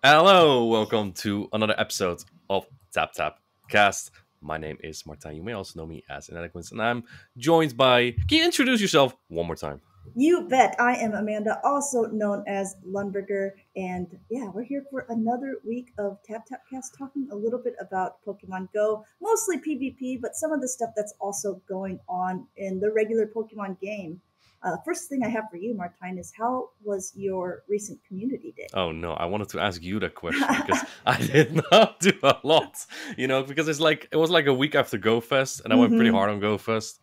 Hello, welcome to another episode of Tap Tap Cast. My name is Martijn. You may also know me as Inadequate, and I'm joined by. Can you introduce yourself one more time? You bet. I am Amanda, also known as Lundberger. And yeah, we're here for another week of Tap Tap Cast talking a little bit about Pokemon Go, mostly PvP, but some of the stuff that's also going on in the regular Pokemon game. First thing I have for you, Martine, is how was your recent community day? Oh no, I wanted to ask you that question because I did not do a lot, because it was like a week after Go Fest, and I went pretty Mm-hmm. hard on Go Fest,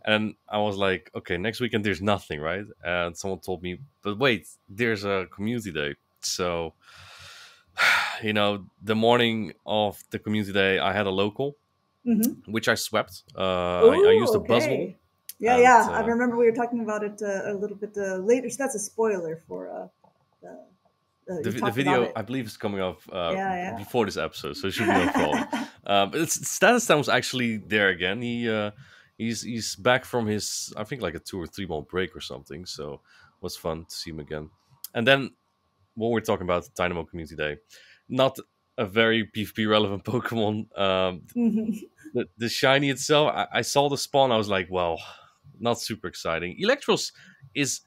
and I was like, okay, next weekend there's nothing, right? And someone told me, but wait, there's a community day, so the morning of the community day, I had a local, Mm-hmm. which I swept. I used Oh, a Buzzwole, okay. Yeah, and yeah. I remember we were talking about it a little bit later. So that's a spoiler for the, you the talked about video it. I believe is coming up Yeah, before this episode, so it should be no problem. yeah. But Status Town was actually there again. He's back from his I think like a 2 or 3 month break or something. So it was fun to see him again. And then what we're talking about Dynamo Community Day, not a very PvP relevant Pokemon. Mhm. The shiny itself, I saw the spawn. I was like, well, not super exciting. Electros is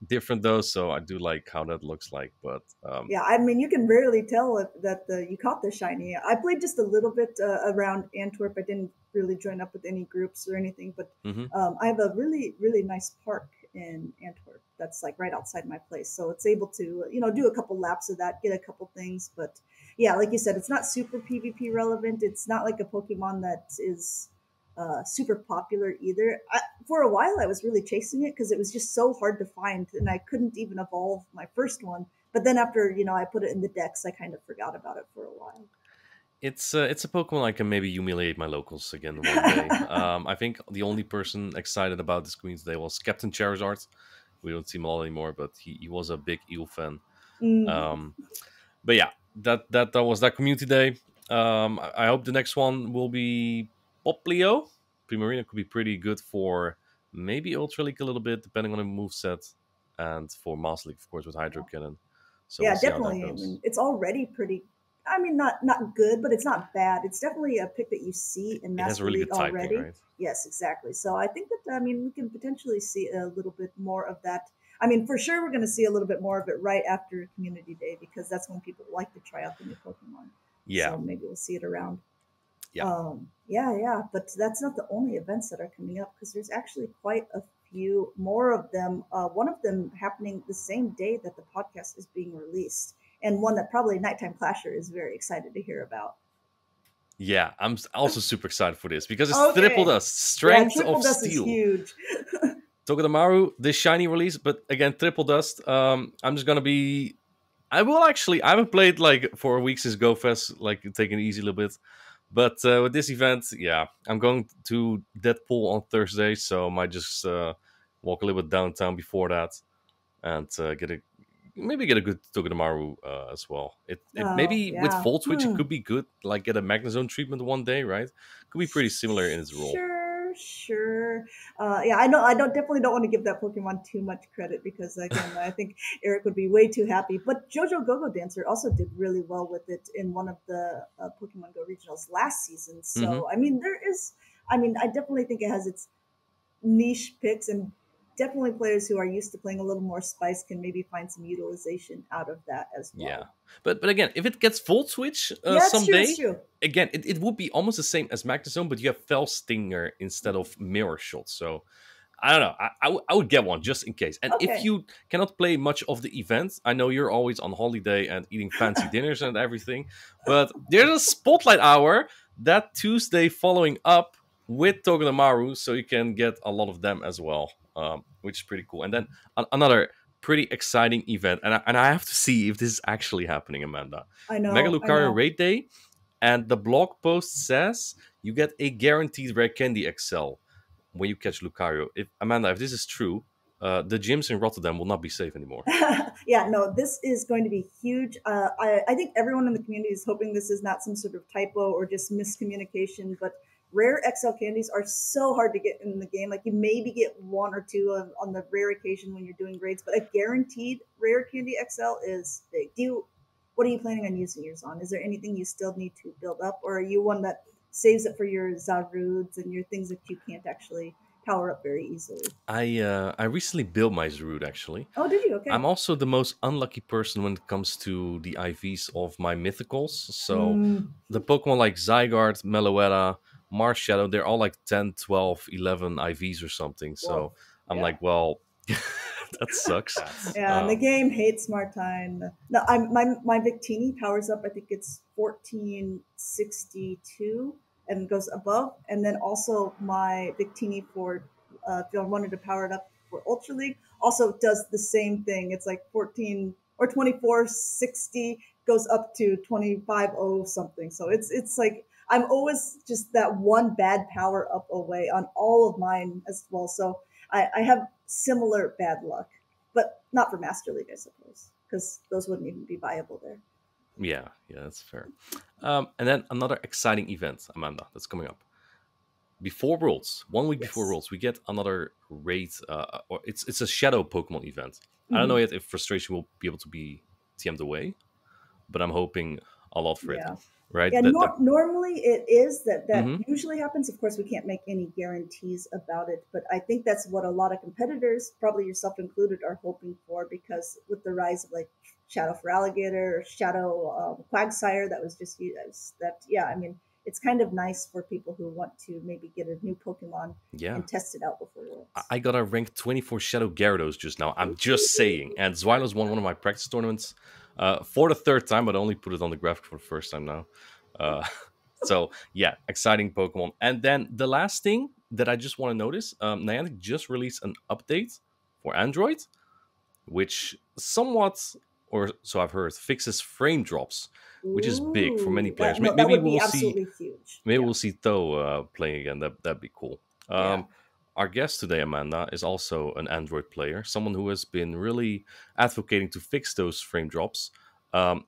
different though, so I do like how that looks like. But Yeah, I mean, you can rarely tell that you caught the shiny. I played just a little bit around Antwerp. I didn't really join up with any groups or anything, but mhm. I have a really, really nice park in Antwerp that's like right outside my place. So it's able to, do a couple laps of that, get a couple things. But yeah, like you said, it's not super PvP relevant. It's not like a Pokemon that is super popular either. For a while, I was really chasing it because it was just so hard to find, and I couldn't even evolve my first one. But then after I put it in the decks, I kind of forgot about it for a while. It's a Pokemon I can maybe humiliate my locals again one day. I think the only person excited about this Queen's Day was Captain Charizard. We don't see him all anymore, but he was a big eel fan. Mm. Um, but yeah, that was that community day. I hope the next one will be Poplio. Primarina could be pretty good for maybe Ultra League a little bit, depending on the move set, and for Master League, of course, with Hydro Cannon. So we'll Yeah, see how that definitely. I goes. mean, it's already pretty. I mean, not good, but it's not bad. It's definitely a pick that you see in It has a Master really League good typing, already. right? Yes, exactly. So I think that we can potentially see a little bit more of that. I mean, for sure, we're going to see a little bit more of it right after Community Day because that's when people like to try out the new Pokemon. Yeah, So maybe we'll see it around. yeah. Yeah, yeah, but that's not the only events that are coming up because there's actually quite a few more of them. One of them happening the same day that the podcast is being released, and one that probably Nighttime Clasher is very excited to hear about. Yeah, also super excited for this because it's triple Okay, dust, yeah, strength Triple of Dust is steel. huge. Togedemaru, this shiny release, but again, triple dust. I'm just gonna be. I will actually. I haven't played like for a week since GoFest, like taking it easy a little bit. But with this event, yeah, I'm going to Deadpool on Thursday, so I might just walk a little bit downtown before that and get a good Togedemaru as well. It Oh maybe with yeah. Volt Switch it could be good, like get a Magnezone treatment one day, right? Could be pretty similar in its role. Sure, sure. Yeah, I know. I don't definitely don't want to give that Pokemon too much credit because again, I think Eric would be way too happy. But JoJo Go-Go Dancer also did really well with it in one of the Pokemon Go regionals last season. Hmm. So I mean, there is. I mean, I definitely think it has its niche picks and definitely players who are used to playing a little more spice can maybe find some utilization out of that as Yeah, well. but again, if it gets Volt Switch Yeah, it's true. It's someday, true. again, it would be almost the same as Magnezone, but you have Fell Stinger instead of Mirror Shot. So I don't know. I would get one just in case. And if Okay. you cannot play much of the event, I know you're always on holiday and eating fancy dinners and everything, but there's a spotlight hour that Tuesday following up with Togedemaru, so you can get a lot of them as well, which is pretty cool. And then another pretty exciting event, and I have to see if this is actually happening, Amanda. I Mega know. I Lucario know. Raid Day, and the blog post says you get a guaranteed Rare Candy XL when you catch Lucario. If Amanda, if this is true, the gyms in Rotterdam will not be safe anymore. Yeah, no, this is going to be huge. I think everyone in the community is hoping this is not some sort of typo or just miscommunication, but rare XL candies are so hard to get in the game. Like you maybe get one or two on the rare occasion when you're doing grades, but a guaranteed rare candy XL is big. what are you planning on using yours on? Is there anything you still need to build up, or are you one that saves it for your Zaruds and your things that you can't actually power up very easily? I recently built my Zroot actually. Oh, did you? I'm Okay. also the most unlucky person when it comes to the IVs of my mythicals. So Mm, the Pokemon like Zygarde, Meloetta, Marshadow, they're all like 10, 12, 11 IVs or something. whoa. So I'm Yeah. like, well, that sucks. That's Yeah, and the Um, game hates Martine. No, my Victini powers up. I think it's 1462 and goes above, and then also my Victini for if you wanted to power it up for Ultra League also does the same thing. It's like 14 or 2460 goes up to 250 something. So it's like I'm always just that one bad power up away on all of mine as well. So I have similar bad luck, but not for Master League, I suppose, because those wouldn't even be viable there. yeah, that's fair. And then another exciting event, Amanda, that's coming up. Before Worlds, 1 week before Yes. Worlds, we get another raid, or it's a shadow Pokemon event. I don't know Hmm. yet if Frustration will be able to be TM'd away, but I'm hoping a lot for it. Yeah. Right? Yeah, normally it is that Mhm. usually happens. Of course, we can't make any guarantees about it, but I think that's what a lot of competitors, probably yourself included, are hoping for because with the rise of like Shadow for Alligator, Shadow Quagsire, that was just used. That yeah, I mean, it's kind of nice for people who want to maybe get a new Pokemon Yeah. and test it out before Worlds. I got a rank 24 Shadow Gyarados just now. I'm just saying. And Zwylos won one of my practice tournaments for the third time, but I only put it on the graphic for the first time now. Uh, so, yeah, exciting Pokemon. And then the last thing that I just want to notice, Niantic just released an update for Android, which somewhat, or so I've heard, fixes frame drops, which is big for many Ooh, players. no, that Maybe would we be will see. absolutely huge. Maybe Yeah, we'll see Tho playing again. That'd be cool. yeah. Um, our guest today, Amanda, is also an Android player, someone who has been really advocating to fix those frame drops.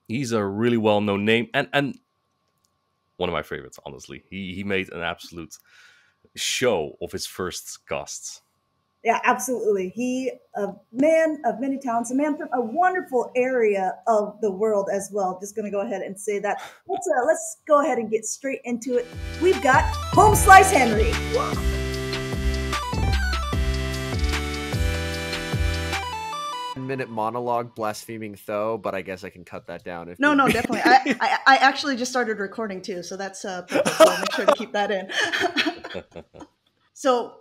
He's a really well-known name and one of my favorites, honestly. He made an absolute show of his first casts. Yeah, absolutely. He, a man of many talents, a man from a wonderful area of the world as well. Just going to go ahead and say that. Let's go ahead and get straight into it. We've got HomeSliceHenry. minute monologue blaspheming Tho, but I guess I can cut that down if No, need no, be. definitely. I actually just started recording too, so that's perfect. So I'll make sure to keep that in. So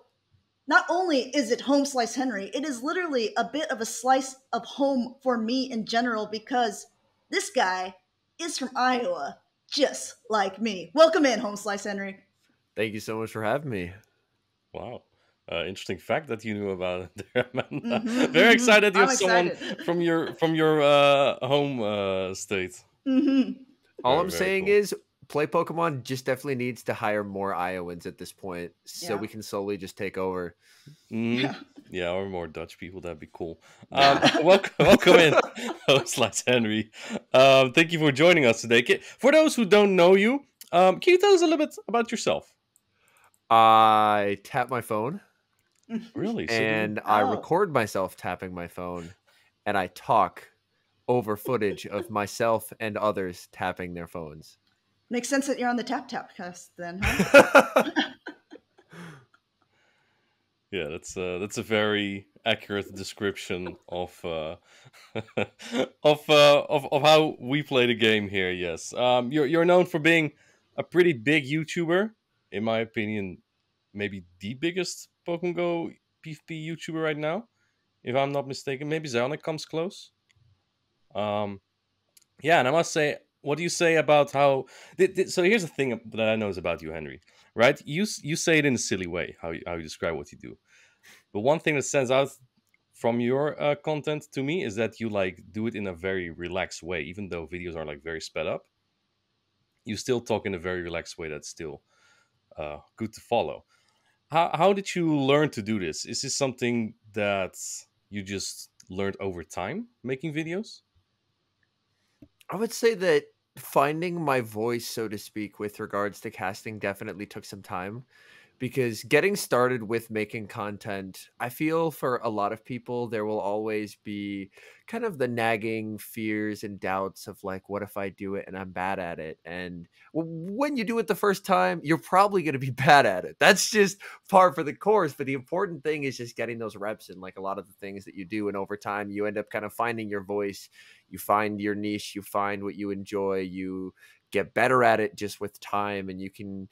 not only is it Home Slice Henry, it is literally a bit of a slice of home for me in general because this guy is from Iowa, just like me. Welcome in, Home Slice Henry. Thank you so much for having me. Wow. Interesting fact that you knew about it there, Amanda. Mm-hmm, Very mm-hmm. excited you I'm have someone excited. from your home state. Mm-hmm. All Very, I'm very saying cool. is Play Pokemon just definitely needs to hire more Iowans at this point so Yeah. we can slowly just take over. Hmm. Yeah. Yeah, or more Dutch people, that'd be cool. Yeah. Welcome in, host Lights Henry. Thank you for joining us today. For those who don't know you, can you tell us a little bit about yourself? I tap my phone Really? So do you? and I Oh, record myself tapping my phone and I talk over footage of myself and others tapping their phones. makes sense that you're on the Tap Tap cast then, huh? Yeah, that's a very accurate description of of how we play the game here. Yes, you're known for being a pretty big YouTuber, in my opinion, maybe the biggest Pokemon Go PvP YouTuber right now, if I'm not mistaken. Maybe Zelnick comes close. Um, yeah, and I must say, what do you say about how? So here's the thing that I know is about you, Henry. Right? You say it in a silly way how you describe what you do. But one thing that stands out from your content to me is that you like do it in a very relaxed way, even though videos are like very sped up. You still talk in a very relaxed way that's still good to follow. How did you learn to do this? Is this something that you just learned over time making videos? I would say that finding my voice, so to speak, with regards to casting definitely took some time. because getting started with making content, I feel for a lot of people, there will always be kind of the nagging fears and doubts of like, what if I do it and I'm bad at it? And when you do it the first time, you're probably going to be bad at it. That's just par for the course. But the important thing is just getting those reps in, like a lot of the things that you do. And over time, you end up kind of finding your voice. You find your niche. You find what you enjoy. You get better at it just with time. And you can,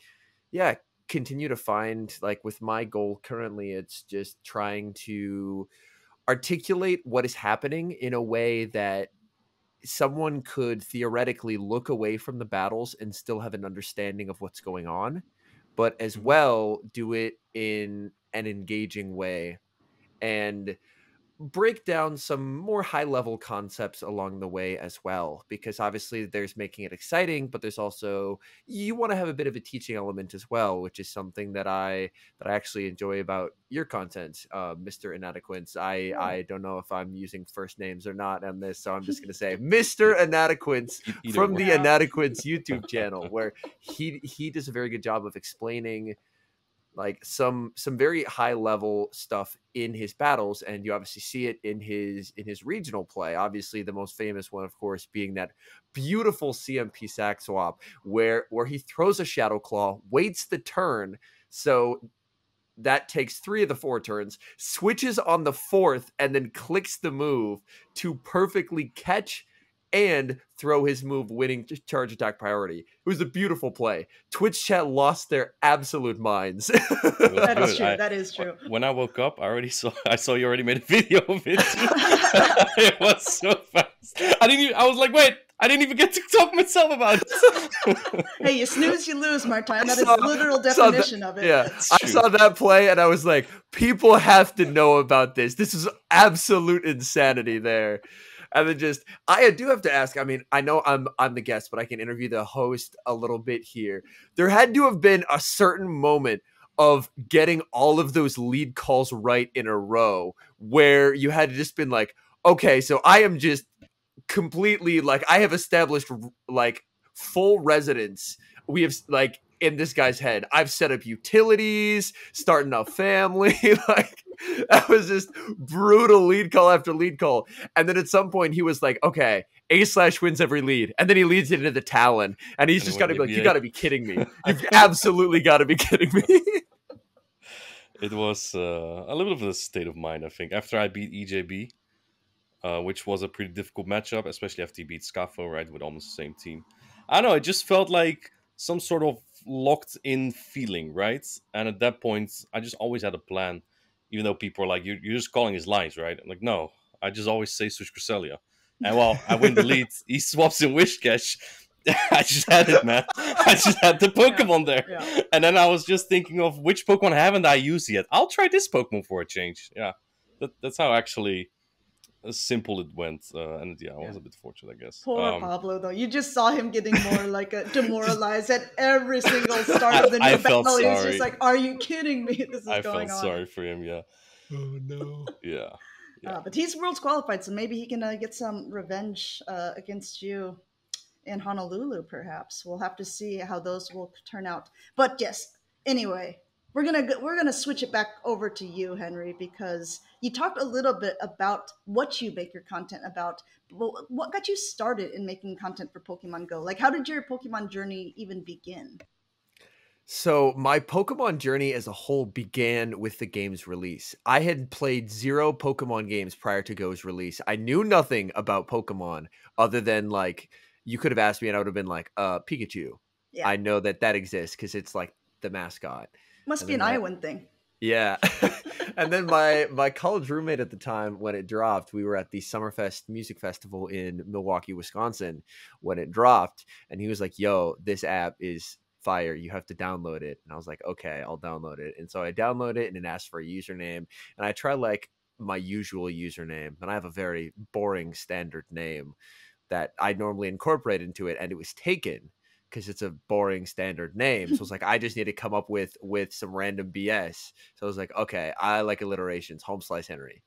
yeah, continue to find, like with my goal currently, it's just trying to articulate what is happening in a way that someone could theoretically look away from the battles and still have an understanding of what's going on, but as well do it in an engaging way and break down some more high level concepts along the way as well, because obviously there's making it exciting, but there's also, you want to have a bit of a teaching element as well, which is something that I actually enjoy about your content, Mr. Inadequence. I don't know if I'm using first names or not on this, so I'm just going to say Mr. Inadequence from the Inadequence YouTube channel, where he does a very good job of explaining like some very high level stuff in his battles, and you obviously see it in his regional play. Obviously the most famous one, of course, being that beautiful CMP sack swap where he throws a Shadow Claw, waits the turn, so that takes 3 of the 4 turns, switches on the 4th, and then clicks the move to perfectly catch and throw his move, winning charge attack priority. It was a beautiful play. Twitch chat lost their absolute minds. That is true. That is true. When I woke up, I saw you already made a video of it. It was so fast. I was like, wait, I didn't even get to talk myself about it. Hey, you snooze, you lose, Martin. That is the literal definition of it. Yeah, I saw that play and I was like, people have to know about this. This is absolute insanity there. And then I do have to ask, I mean, I know I'm the guest, but I can interview the host a little bit here. There had to have been a certain moment of getting all of those lead calls right in a row where you had to just been like, okay, so I am just completely like, I have established like full residence. We have like in this guy's head, I've set up utilities, starting a family. Like that was just brutal lead call after lead call. And then at some point he was like, okay, A/ wins every lead. And then he leads it into the Talon. And he's just got to be like, you got to be kidding me. You've absolutely got to be kidding me. It was a little bit of a state of mind, I think. After I beat EJB, which was a pretty difficult matchup, especially after he beat Scafo, right, with almost the same team. I don't know, it just felt like some sort of locked in feeling, right? And at that point, I just always had a plan, even though people are like, you're just calling his lines, right? I'm like, no, I just always say switch Cresselia. And while I win the lead, he swaps in Wish Cash. I just had it, man. I just had the Pokemon there. Yeah. And then I was just thinking of which Pokemon haven't I used yet? I'll try this Pokemon for a change. Yeah, that's how actually simple it went. And yeah, I was a bit fortunate, I guess. Poor Pablo, though. You just saw him getting more like demoralized at every single start of the new battle. He was just like, are you kidding me? This is going on. I felt sorry for him, yeah. Oh, no. Yeah. But he's Worlds qualified, so maybe he can get some revenge against you in Honolulu, perhaps. We'll have to see how those will turn out. But yes, anyway, we're gonna switch it back over to you, Henry, because you talked a little bit about what you make your content about. What got you started in making content for Pokemon Go? Like, how did your Pokemon journey even begin? So my Pokemon journey as a whole began with the game's release. I had played 0 Pokemon games prior to Go's release. I knew nothing about Pokemon other than like, you could have asked me and I would have been like, Pikachu. Yeah. I know that exists because it's like the mascot. Must be an Iowan thing. Yeah. And then my college roommate at the time, when it dropped, we were at the Summerfest Music Festival in Milwaukee, Wisconsin, when it dropped. And he was like, yo, this app is fire. You have to download it. And I was like, okay, I'll download it. And so I downloaded it and it asked for a username. And I tried like my usual username. And I have a very boring standard name that I normally incorporate into it. And it was taken because it's a boring standard name. So I was like, I just need to come up with some random BS. So I was like, okay, I like alliterations, HomeSliceHenry.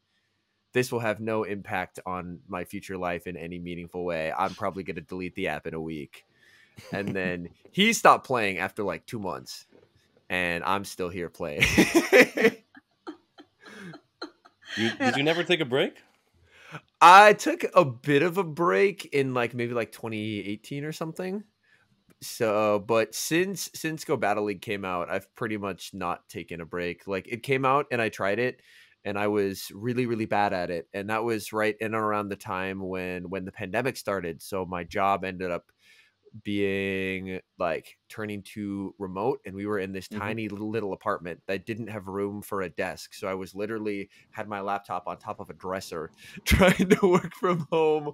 This will have no impact on my future life in any meaningful way. I'm probably going to delete the app in a week. And then he stopped playing after like 2 months. and I'm still here playing. Did you never take a break? I took a bit of a break in like maybe like 2018 or something. So, but since Go Battle League came out, I've pretty much not taken a break. Like it came out and I tried it and I was really really bad at it. And that was right in and around the time when the pandemic started. So my job ended up being like turning to remote, and we were in this tiny little apartment that didn't have room for a desk, so I was literally had my laptop on top of a dresser trying to work from home,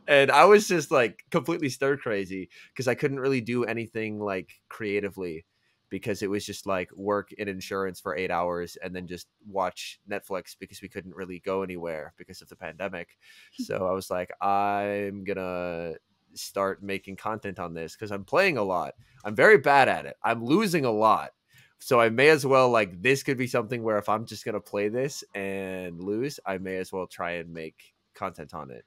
and I was just like completely stir crazy because I couldn't really do anything like creatively because it was just like work in insurance for 8 hours and then just watch Netflix because we couldn't really go anywhere because of the pandemic. So I was like, I'm gonna start making content on this because I'm playing a lot. I'm very bad at it. I'm losing a lot. So I may as well, like, this could be something where if I'm just going to play this and lose, I may as well try and make content on it.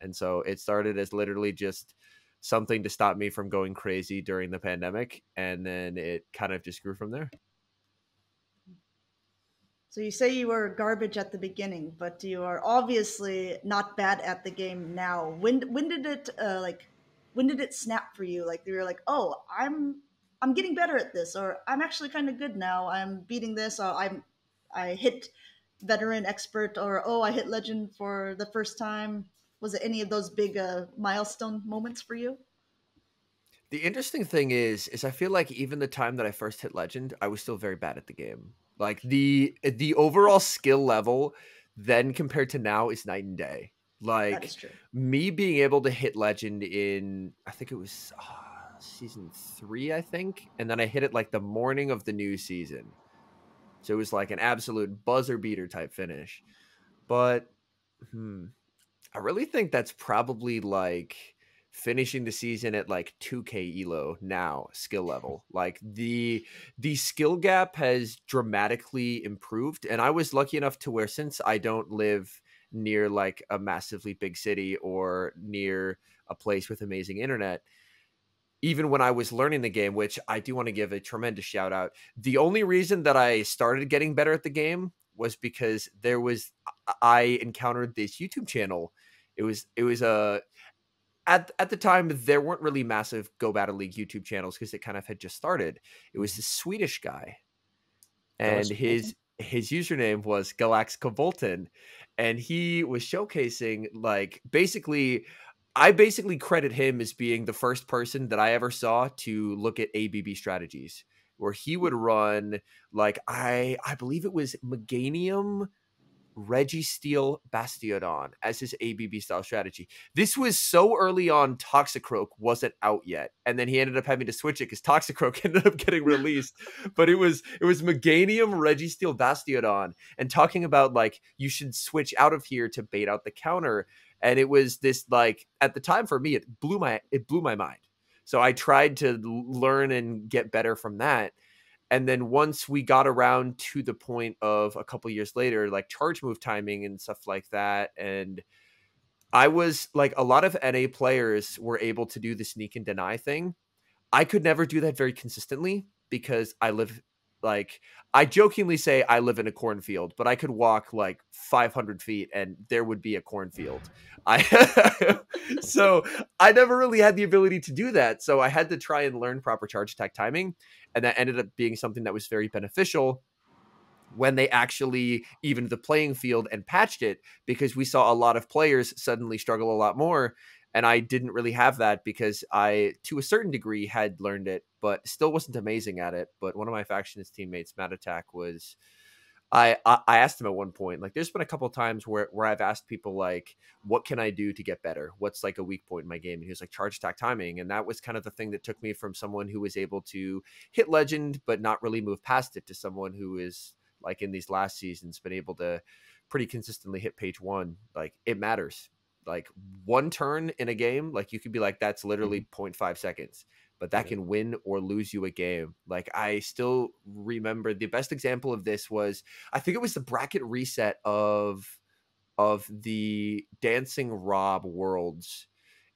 And so it started as literally just something to stop me from going crazy during the pandemic. And then it kind of just grew from there. So you say you were garbage at the beginning, but you are obviously not bad at the game now. When did it when did it snap for you? Like you were like, oh, I'm getting better at this, or I'm actually kind of good now. I'm beating this. Or I hit veteran expert, or oh, I hit legend for the first time. Was it any of those big milestone moments for you? The interesting thing is I feel like even the time that I first hit legend, I was still very bad at the game. Like the overall skill level then compared to now is night and day. That Like is true. me being able to hit legend in I think it was season 3, I think, and then I hit it like the morning of the new season. So it was like an absolute buzzer beater type finish. But I really think that's probably like finishing the season at like 2k elo now skill level. Like the skill gap has dramatically improved, and I was lucky enough to where, since I don't live near like a massively big city or near a place with amazing internet, even when I was learning the game, which I do want to give a tremendous shout out, the only reason that I started getting better at the game was because I encountered this YouTube channel. It was a at the time there weren't really massive Go Battle League YouTube channels because it kind of had just started. It was this Swedish guy, and Galaxy Bolton? his username was Galaxica Bolton, and he was showcasing like I basically credit him as being the first person that I ever saw to look at ABB strategies, where he would run like I believe it was Meganium Registeel Bastiodon as his ABB style strategy. This was so early on, Toxicroak wasn't out yet, and then he ended up having to switch it because Toxicroak ended up getting released. But it was Meganium Registeel Bastiodon, and talking about like you should switch out of here to bait out the counter. And it was this like at the time for me, it blew my mind. So I tried to learn and get better from that. And then once we got around to the point of a couple years later, like charge move timing and stuff like that, and I was like, a lot of NA players were able to do the sneak and deny thing. I could never do that very consistently because I jokingly say I live in a cornfield, but I could walk like 500 feet and there would be a cornfield. So I never really had the ability to do that. So I had to try and learn proper charge attack timing. And that ended up being something that was very beneficial when they actually evened the playing field and patched it, because we saw a lot of players suddenly struggle a lot more. And I didn't really have that because I, to a certain degree, had learned it, but still wasn't amazing at it. But one of my factionist teammates, Matt Attack, was I asked him at one point, like, there's been a couple of times where I've asked people, like, what can I do to get better? What's like a weak point in my game? And he was like, charge attack timing. And that was kind of the thing that took me from someone who was able to hit legend, but not really move past it, to someone who is like in these last seasons been able to pretty consistently hit page 1. Like, it matters. Like, one turn in a game, like, you could be like, that's literally 0.5 seconds, but that can win or lose you a game. Like, I still remember the best example of this was, I think it was the bracket reset of the Dancing Rob Worlds.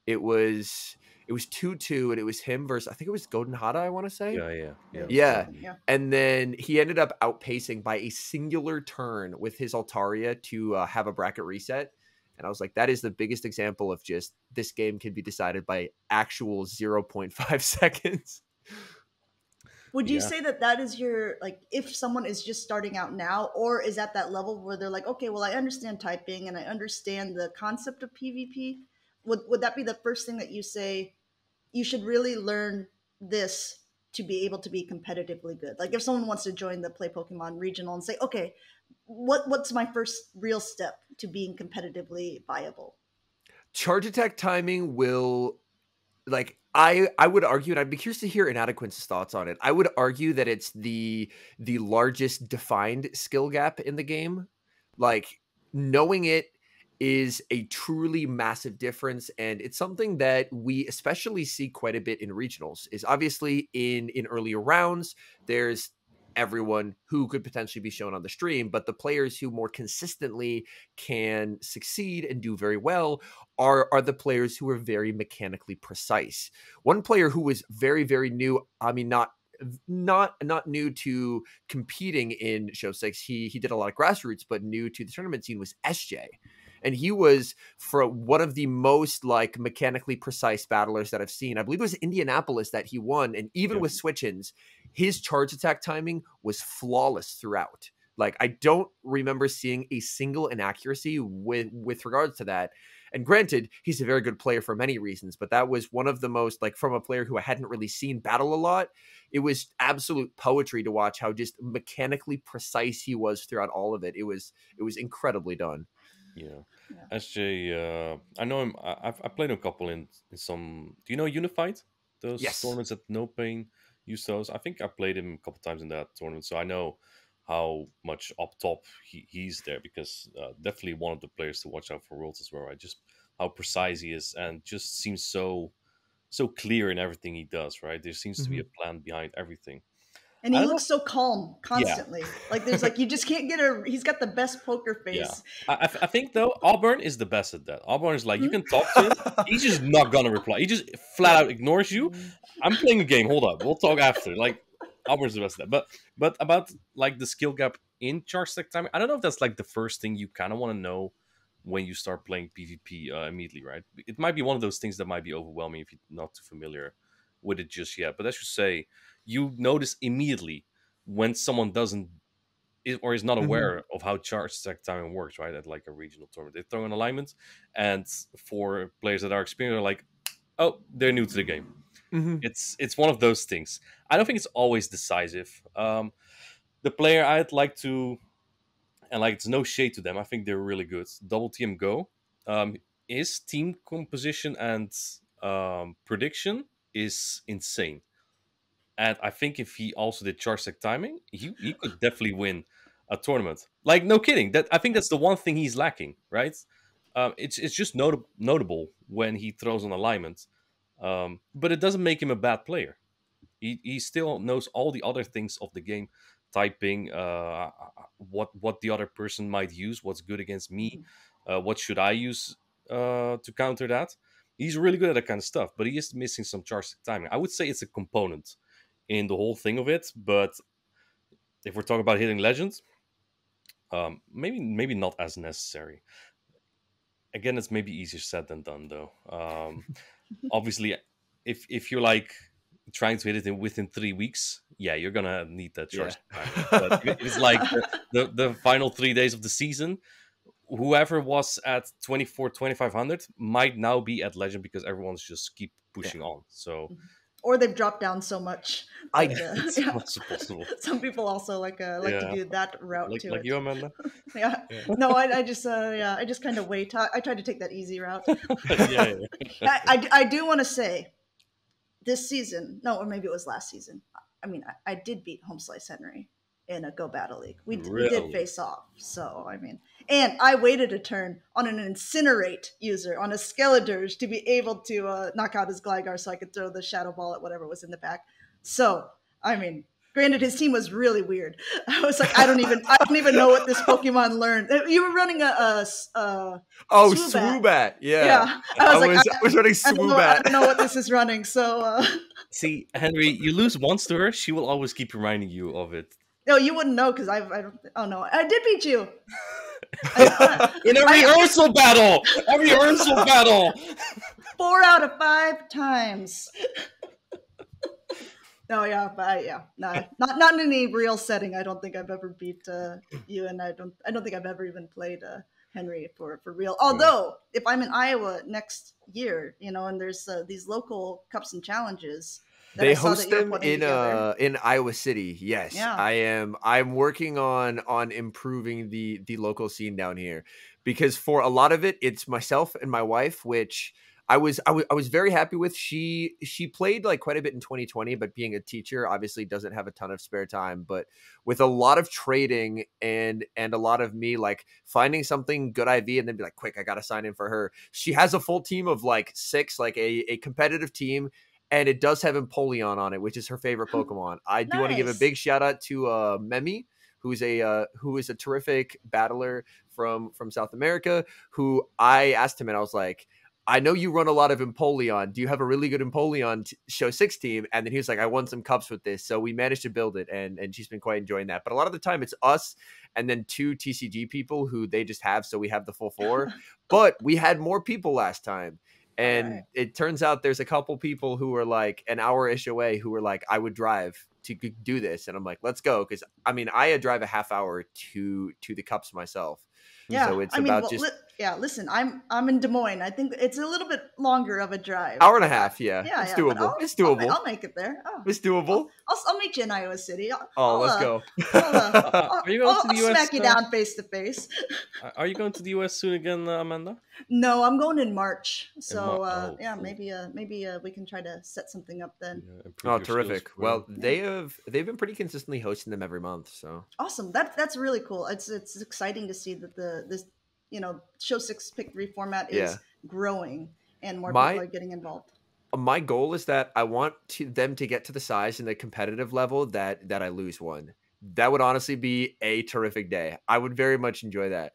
It was It was 2-2, and it was him versus, I think it was Golden Hada, I want to say. Yeah. Yeah. Yeah. And then he ended up outpacing by a singular turn with his Altaria to have a bracket reset. And I was like, that is the biggest example of just this game can be decided by actual 0.5 seconds. Would you Yeah. say that that is your, like, if someone is just starting out now, or is at that level where they're like, okay, well, I understand typing and I understand the concept of PvP? Would that be the first thing that you say you should really learn this to be able to be competitively good? Like if someone wants to join the Play Pokemon regional and say, okay, what's my first real step to being competitively viable? Charge attack timing will, like, I would argue, and I'd be curious to hear Inadequate's thoughts on it. I would argue that it's the largest defined skill gap in the game. Like, knowing it is a truly massive difference, and it's something that we especially see quite a bit in regionals. Is obviously in earlier rounds, there's everyone who could potentially be shown on the stream, but the players who more consistently can succeed and do very well are the players who are very mechanically precise. One player who was very, very new, I mean, not new to competing in Show 6. He did a lot of grassroots, but new to the tournament scene was SJ. And he was for one of the most like mechanically precise battlers that I've seen. I believe it was Indianapolis that he won. And even with switch-ins, his charge attack timing was flawless throughout. Like, I don't remember seeing a single inaccuracy with regards to that. And granted, he's a very good player for many reasons, but that was one of the most, like, from a player who I hadn't really seen battle a lot, it was absolute poetry to watch how just mechanically precise he was throughout all of it. It was incredibly done. Yeah. Yeah. SJ, I know him. I played a couple in some. Do you know Unified? Those Yes. tournaments at No Pain use those. I think I played him a couple times in that tournament, so I know how much up top he's there, because definitely one of the players to watch out for Worlds as well. Right, just how precise he is, and just seems so clear in everything he does. Right, there seems to be a plan behind everything. And I he don't know. looks so calm Yeah, constantly. Like there's like you just can't get he's got the best poker yeah. face. I think though Auburn is the best at that. Auburn is like, you can talk to him, he's just not gonna reply. He just flat out ignores you. I'm playing a game. Hold up, we'll talk after. Like, Auburn's the best at that. But about like the skill gap in charge stack timing, I don't know if that's like the first thing you kind of want to know when you start playing PvP immediately, right? It might be one of those things that might be overwhelming if you're not too familiar with it just yet. But I should say, you notice immediately when someone doesn't or is not aware of how charge stack timing works, right? At like a regional tournament, they throw an alignment, and for players that are experienced, they're like, oh, they're new to the game. It's one of those things. I don't think it's always decisive. The player I'd like to, and like, it's no shade to them, I think they're really good. Double TM Go, his team composition and prediction is insane. And I think if he also did charge stack timing, he could definitely win a tournament. Like, no kidding. That, I think that's the one thing he's lacking, right? It's just notable when he throws an alignment, but it doesn't make him a bad player. He still knows all the other things of the game, typing, what the other person might use, what's good against me, what should I use to counter that. He's really good at that kind of stuff, but he is missing some charge stack timing. I would say it's a component in the whole thing of it, but if we're talking about hitting legends, maybe not as necessary. Again, it's maybe easier said than done, though. Obviously, if you're like trying to hit it within 3 weeks, yeah, you're gonna need that charge timing. But if it's like the final 3 days of the season, whoever was at 24,000-2,500 might now be at legend because everyone's just keep pushing on. So Or they've dropped down so much. it's Yeah. also possible. Some people also like to do that route Like to like it. you, Amanda. Yeah. No, I just I just kind of wait. I tried to take that easy route. Yeah. I do want to say this season, no, or maybe it was last season. I mean, I did beat HomeSliceHenry in a Go Battle League. We did Really? face off. So, I mean, and I waited a turn on an Incinerate user, on a Skeledirge, to be able to knock out his Gligar so I could throw the Shadow Ball at whatever was in the back. So, I mean, Granted, his team was really weird. I was like, I don't even know what this Pokemon learned. You were running a Swoobat. Swoobat. Yeah. Yeah, I was running I Swoobat. don't know what this is running. So, See, Henry, you lose once to her, she will always keep reminding you of it. no, you wouldn't know because I don't. Oh no, I did beat you. In a rehearsal battle! A rehearsal battle! 4 out of 5 times. No, yeah, but yeah, no, not in any real setting. I don't think I've ever beat you, and I don't think I've ever even played Henry for real. Although, if I'm in Iowa next year, and there's these local cups and challenges. They host them in Iowa City. Yes, yeah. I'm working on improving the local scene down here, because for a lot of it, it's myself and my wife, which I was very happy with. She played like quite a bit in 2020, but being a teacher obviously doesn't have a ton of spare time. But with a lot of trading and a lot of me like finding something good IV and then be like, quick, I got to sign in for her. She has a full team of like 6, like a competitive team. And it does have Empoleon on it, which is her favorite Pokemon. I do want to give a big shout out to Memi, who is a terrific battler from South America, who I asked him and I was like, I know you run a lot of Empoleon. Do you have a really good Empoleon Show 6 team? And then he was like, I won some cups with this. So we managed to build it, and she's been quite enjoying that. But a lot of the time it's us and then 2 TCG people who they just have, so we have the full 4. But we had more people last time. And it turns out there's a couple people who were like an hour-ish away who were like, I would drive to do this. And I'm like, let's go. Because, I mean, I drive a half hour to the cups myself. Yeah, so it's listen, I'm in Des Moines. I think it's a little bit longer of a drive. Hour and a half, yeah. It's doable. It's doable. I'll make it there. Oh. It's doable. I'll meet you in Iowa City. Let's go. Are you going to the US? I'll smack you down face to face. Are you going to the US soon again, Amanda? No, I'm going in March. So cool. maybe we can try to set something up then. Oh, terrific. Well, they've been pretty consistently hosting them every month. So awesome. That's really cool. It's exciting to see that this Show 6 Pick 3 format is growing and more people are getting involved. My goal is that I want them to get to the size and the competitive level that I lose one. That would honestly be a terrific day. I would very much enjoy that.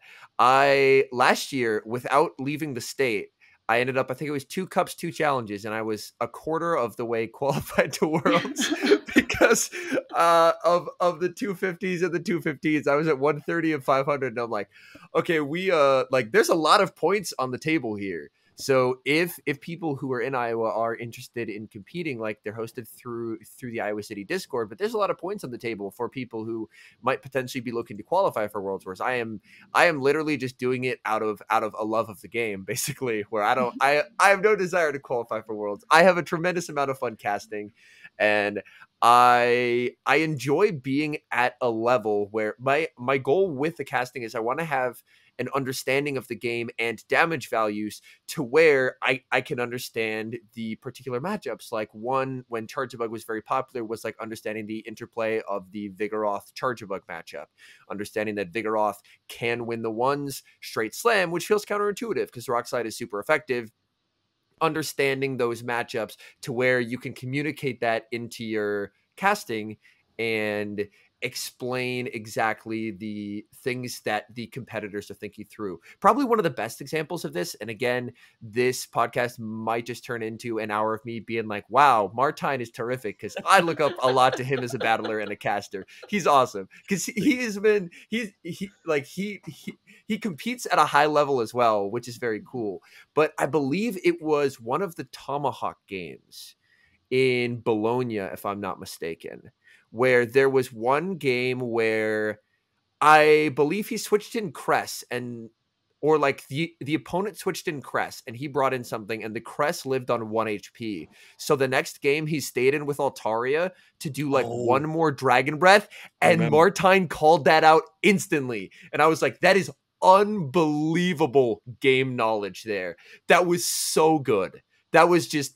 Last year, without leaving the state, I ended up, I think it was 2 cups, 2 challenges, and I was a quarter of the way qualified to Worlds because of the 250s and the 215s. I was at 130 and 500, and I'm like, okay, there's a lot of points on the table here. So if people who are in Iowa are interested in competing, like they're hosted through the Iowa City Discord, but there's a lot of points on the table for people who might potentially be looking to qualify for Worlds. Whereas I am literally just doing it out of a love of the game, basically, where I have no desire to qualify for Worlds. I have a tremendous amount of fun casting, and I enjoy being at a level where my goal with the casting is I want to have an understanding of the game and damage values to where I can understand the particular matchups. Like one, when Charjabug was very popular, was like understanding the interplay of the Vigoroth Charjabug matchup, understanding that Vigoroth can win the ones straight slam, which feels counterintuitive because Rock Slide is super effective. Understanding those matchups to where you can communicate that into your casting and explain exactly the things that the competitors are thinking through. Probably one of the best examples of this, and again, this podcast might just turn into an hour of me being like, wow, Martine is terrific, because I look up a lot to him as a battler and a caster. He's awesome because he competes at a high level as well, which is very cool. But I believe it was one of the Tomahawk games in Bologna, if I'm not mistaken, where there was one game where I believe he switched in Cress or like the opponent switched in Cress and he brought in something and the Cress lived on 1 HP. So the next game he stayed in with Altaria to do like one more Dragon Breath, and Martine called that out instantly. And I was like, that is unbelievable game knowledge there. That was so good. That was just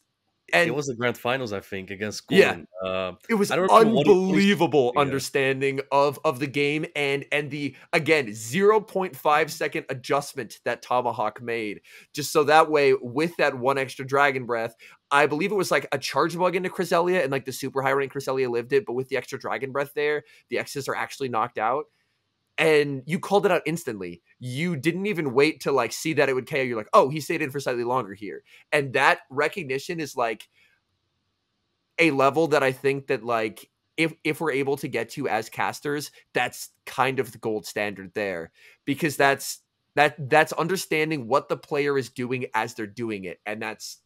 It And was the grand finals, I think, against yeah, Colin. it was I don't remember what he unbelievable yeah. understanding of the game, and the, again, 0.5 second adjustment that Tomahawk made, just so that way with that one extra dragon breath, I believe it was like a charge bug into Cresselia, and like the super high rank Cresselia lived it, but with the extra dragon breath there, the X's are actually knocked out. And you called it out instantly. You didn't even wait to like see that it would KO. You're like, oh, he stayed in for slightly longer here. And that recognition is like a level that I think that like if we're able to get to as casters, that's kind of the gold standard there, because that's understanding what the player is doing as they're doing it, and it's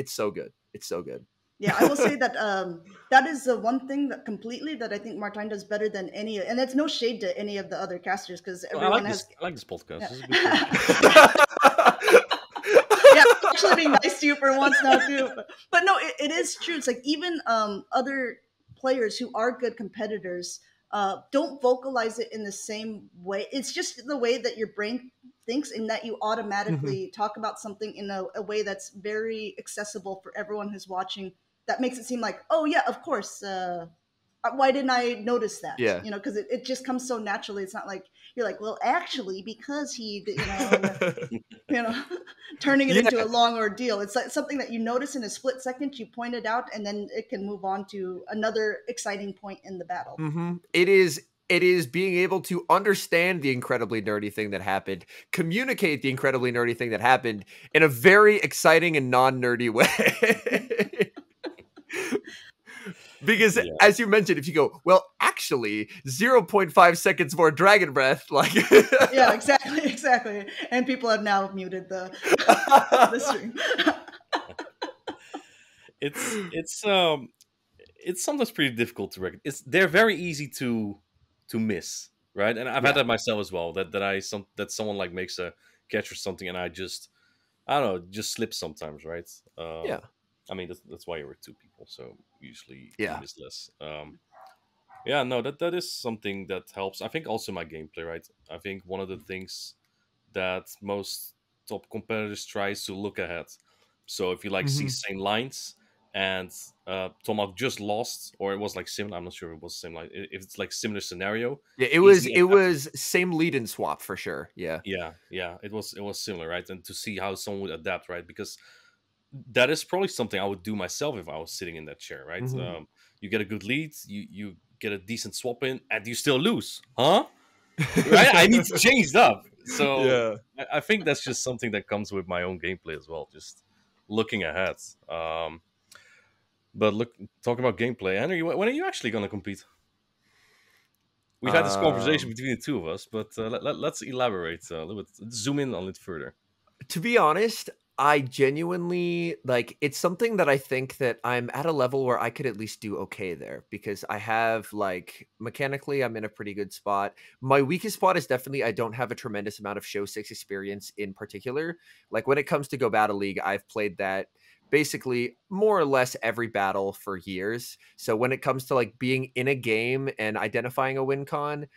so good. It's so good. Yeah, I will say that that is the one thing that completely that I think Martine does better than any, and that's no shade to any of the other casters because Well, everyone has. I like this podcast. Yeah. This is a good thing. Yeah, I'm actually being nice to you for once now too. But no, it is true. It's like even other players who are good competitors don't vocalize it in the same way. It's just the way that your brain thinks, in that you automatically talk about something in a way that's very accessible for everyone who's watching. That makes it seem like, oh yeah, of course. Why didn't I notice that? Yeah. You know, because it just comes so naturally. It's not like you're like, well, actually, because he, you know, you know, turning it into a long ordeal. It's like something that you notice in a split second, you point it out, and then it can move on to another exciting point in the battle. It is being able to understand the incredibly nerdy thing that happened, communicate the incredibly nerdy thing that happened in a very exciting and non-nerdy way. Because Yeah. as you mentioned, if you go, well, actually 0.5 seconds more dragon breath, like Yeah, exactly. And people have now muted the stream. It's sometimes pretty difficult to recognize. They're very easy to miss, right? And I've had Yeah. that myself as well. That someone like makes a catch or something, and I don't know, just slip sometimes, right? Yeah. I mean that's why we're two people, so usually Yeah. you miss less. Yeah, no, that is something that helps. I think also my gameplay, right? I think one of the things that most top competitors tries to look ahead. So if you like see same lines and Tomac just lost, or it was like similar, I'm not sure if it was same line. If it's like similar scenario, Yeah, easily it adapt. was same lead and swap for sure. Yeah. Yeah, it was similar, right? And to see how someone would adapt, right? Because that is probably something I would do myself if I was sitting in that chair, right? You get a good lead, you get a decent swap in, and you still lose, huh? Right? I need to change it up. So Yeah. I think that's just something that comes with my own gameplay as well, just looking ahead. But look, talking about gameplay, Henry, when are you actually going to compete? We've had this conversation between the two of us, but let's elaborate a little bit. Let's zoom in on it further. To be honest, I genuinely like, it's something that I think that I'm at a level where I could at least do okay there, because I have like mechanically I'm in a pretty good spot. My weakest spot is definitely I don't have a tremendous amount of show 6 experience in particular. Like when it comes to Go Battle League, I've played that basically more or less every battle for years. So when it comes to like being in a game and identifying a win con,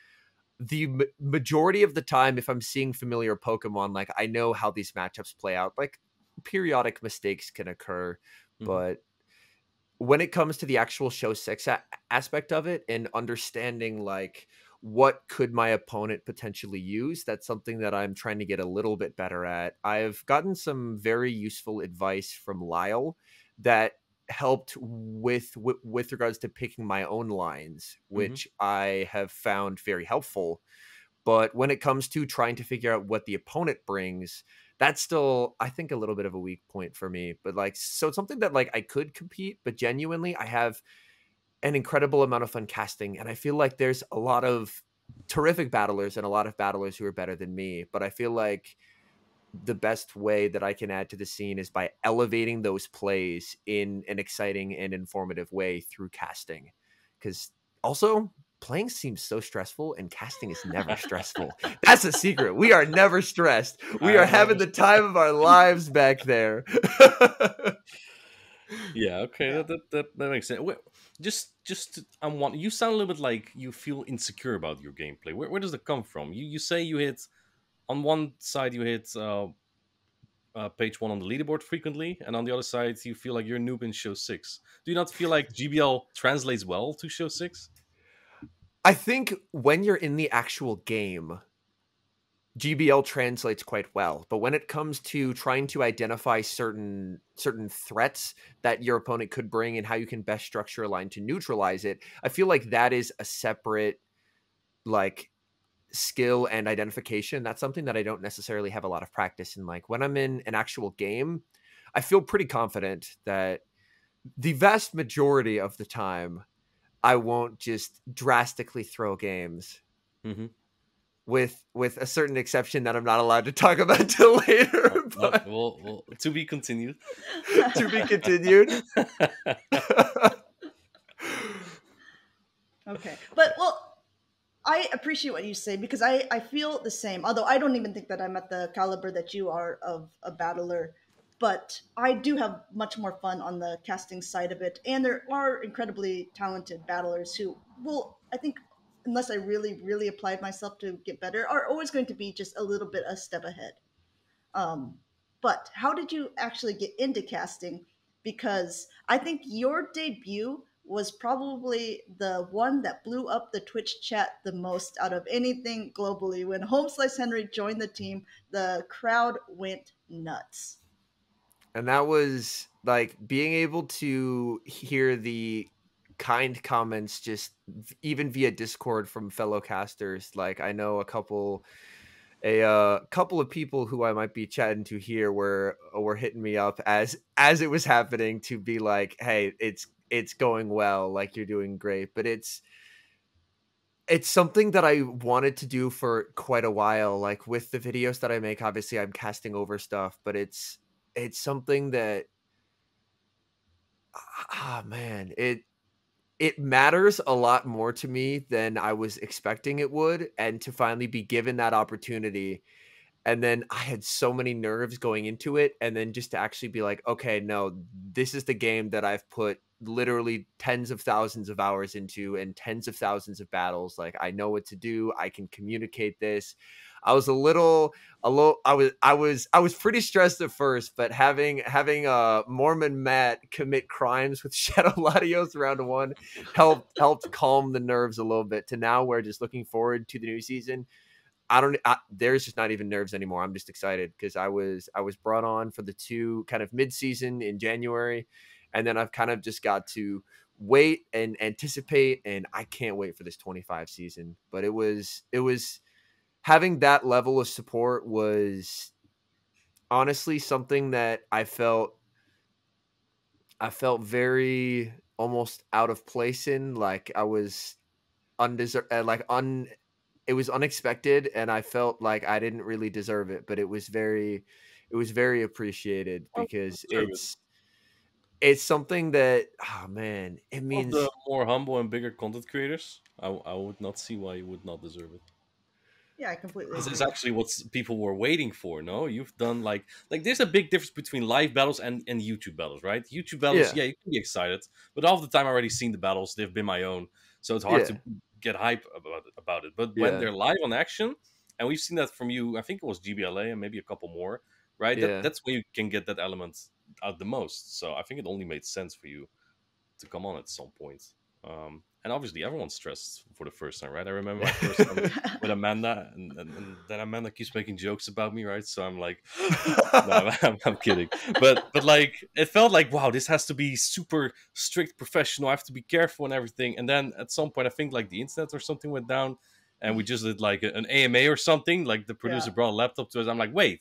the majority of the time, if I'm seeing familiar Pokemon, like I know how these matchups play out. Like periodic mistakes can occur, but when it comes to the actual show 6 aspect of it and understanding like what could my opponent potentially use, that's something that I'm trying to get a little bit better at. I've gotten some very useful advice from Lyle that helped with regards to picking my own lines, which I have found very helpful. But when it comes to trying to figure out what the opponent brings, that's still, I think, a little bit of a weak point for me. But like, so it's something that like I could compete, but genuinely I have an incredible amount of fun casting. And I feel like there's a lot of terrific battlers and a lot of battlers who are better than me. But I feel like the best way that I can add to the scene is by elevating those plays in an exciting and informative way through casting. Because also, playing seems so stressful and casting is never stressful. That's a secret. We are never stressed. We are having the time of our lives back there. Yeah, okay, Yeah. that makes sense. You sound a little bit like you feel insecure about your gameplay. Where does that come from? You say you hit on one side, you hit page 1 on the leaderboard frequently, and on the other side, you feel like you're a noob in show 6. Do you not feel like GBL translates well to show 6? I think when you're in the actual game, GBL translates quite well, but when it comes to trying to identify certain threats that your opponent could bring and how you can best structure a line to neutralize it, I feel like that is a separate like skill and identification. That's something that I don't necessarily have a lot of practice in. Like when I'm in an actual game, I feel pretty confident that the vast majority of the time I won't just drastically throw games. Mm-hmm. With a certain exception that I'm not allowed to talk about till later. But Well, to be continued. To be continued. Okay. But, well, I appreciate what you say because I feel the same. Although I don't even think that I'm at the caliber that you are of a battler. But I do have much more fun on the casting side of it. And there are incredibly talented battlers who will, I think, unless I really, really applied myself to get better, are always going to be just a little bit a step ahead. But how did you actually get into casting? Because I think your debut was probably the one that blew up the Twitch chat the most out of anything globally. When HomeSliceHenry joined the team, the crowd went nuts. And that was like being able to hear the kind comments just even via Discord from fellow casters. Like I know a couple of people who I might be chatting to here were hitting me up as it was happening to be like, hey, it's going well, like you're doing great. But it's something that I wanted to do for quite a while. Like with the videos that I make, obviously I'm casting over stuff, but it's something that man, it matters a lot more to me than I was expecting it would. And to finally be given that opportunity, and then I had so many nerves going into it, and then just to actually be like, okay, no, this is the game that I've put literally tens of thousands of hours into and tens of thousands of battles. Like I know what to do. I can communicate this. I was I was pretty stressed at first, but having Mormon Matt commit crimes with Shadow Latios round 1 helped calm the nerves a little bit to now we're just looking forward to the new season. There's just not even nerves anymore. I'm just excited because I was brought on for the 2 kind of mid-season in January, and then I've kind of just got to wait and anticipate, and I can't wait for this 25 season. But it was having that level of support was honestly something that I felt very almost out of place in. Like I was undeserved, it was unexpected, and I felt like I didn't really deserve it, but it was very appreciated because it's something that, oh man, it means of the more humble and bigger content creators, I would not see why you would not deserve it. Yeah, I completely This agree. is actually what people were waiting for. No, you've done like there's a big difference between live battles and YouTube battles, right? YouTube battles, Yeah. you can be excited, but half the time I already seen the battles. They've been my own, so it's hard to get hype about it. But when they're live on action, and we've seen that from you, I think it was GBLA and maybe a couple more, right? That's where you can get that element out the most. So I think it only made sense for you to come on at some point. And obviously, everyone's stressed for the first time, right? I remember my first time with Amanda, and then Amanda keeps making jokes about me, right? So I'm like, no, I'm kidding. But like, it felt like, wow, this has to be super strict, professional. I have to be careful and everything. And then at some point, I think like the internet or something went down, and we just did like an AMA or something. Like the producer brought a laptop to us. I'm like, wait,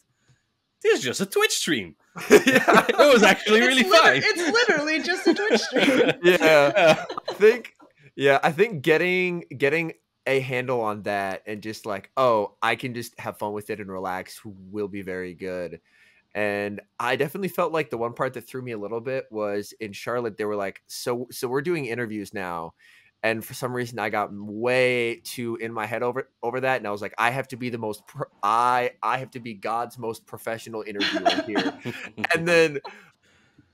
this is just a Twitch stream. It was actually really fine. It's literally just a Twitch stream. I think getting a handle on that and just like, oh, I can just have fun with it and relax will be very good. And I definitely felt like the one part that threw me a little bit was in Charlotte. They were like, so we're doing interviews now. And for some reason, I got way too in my head over that, and I was like, I have to be I have to be God's most professional interviewer here. And then,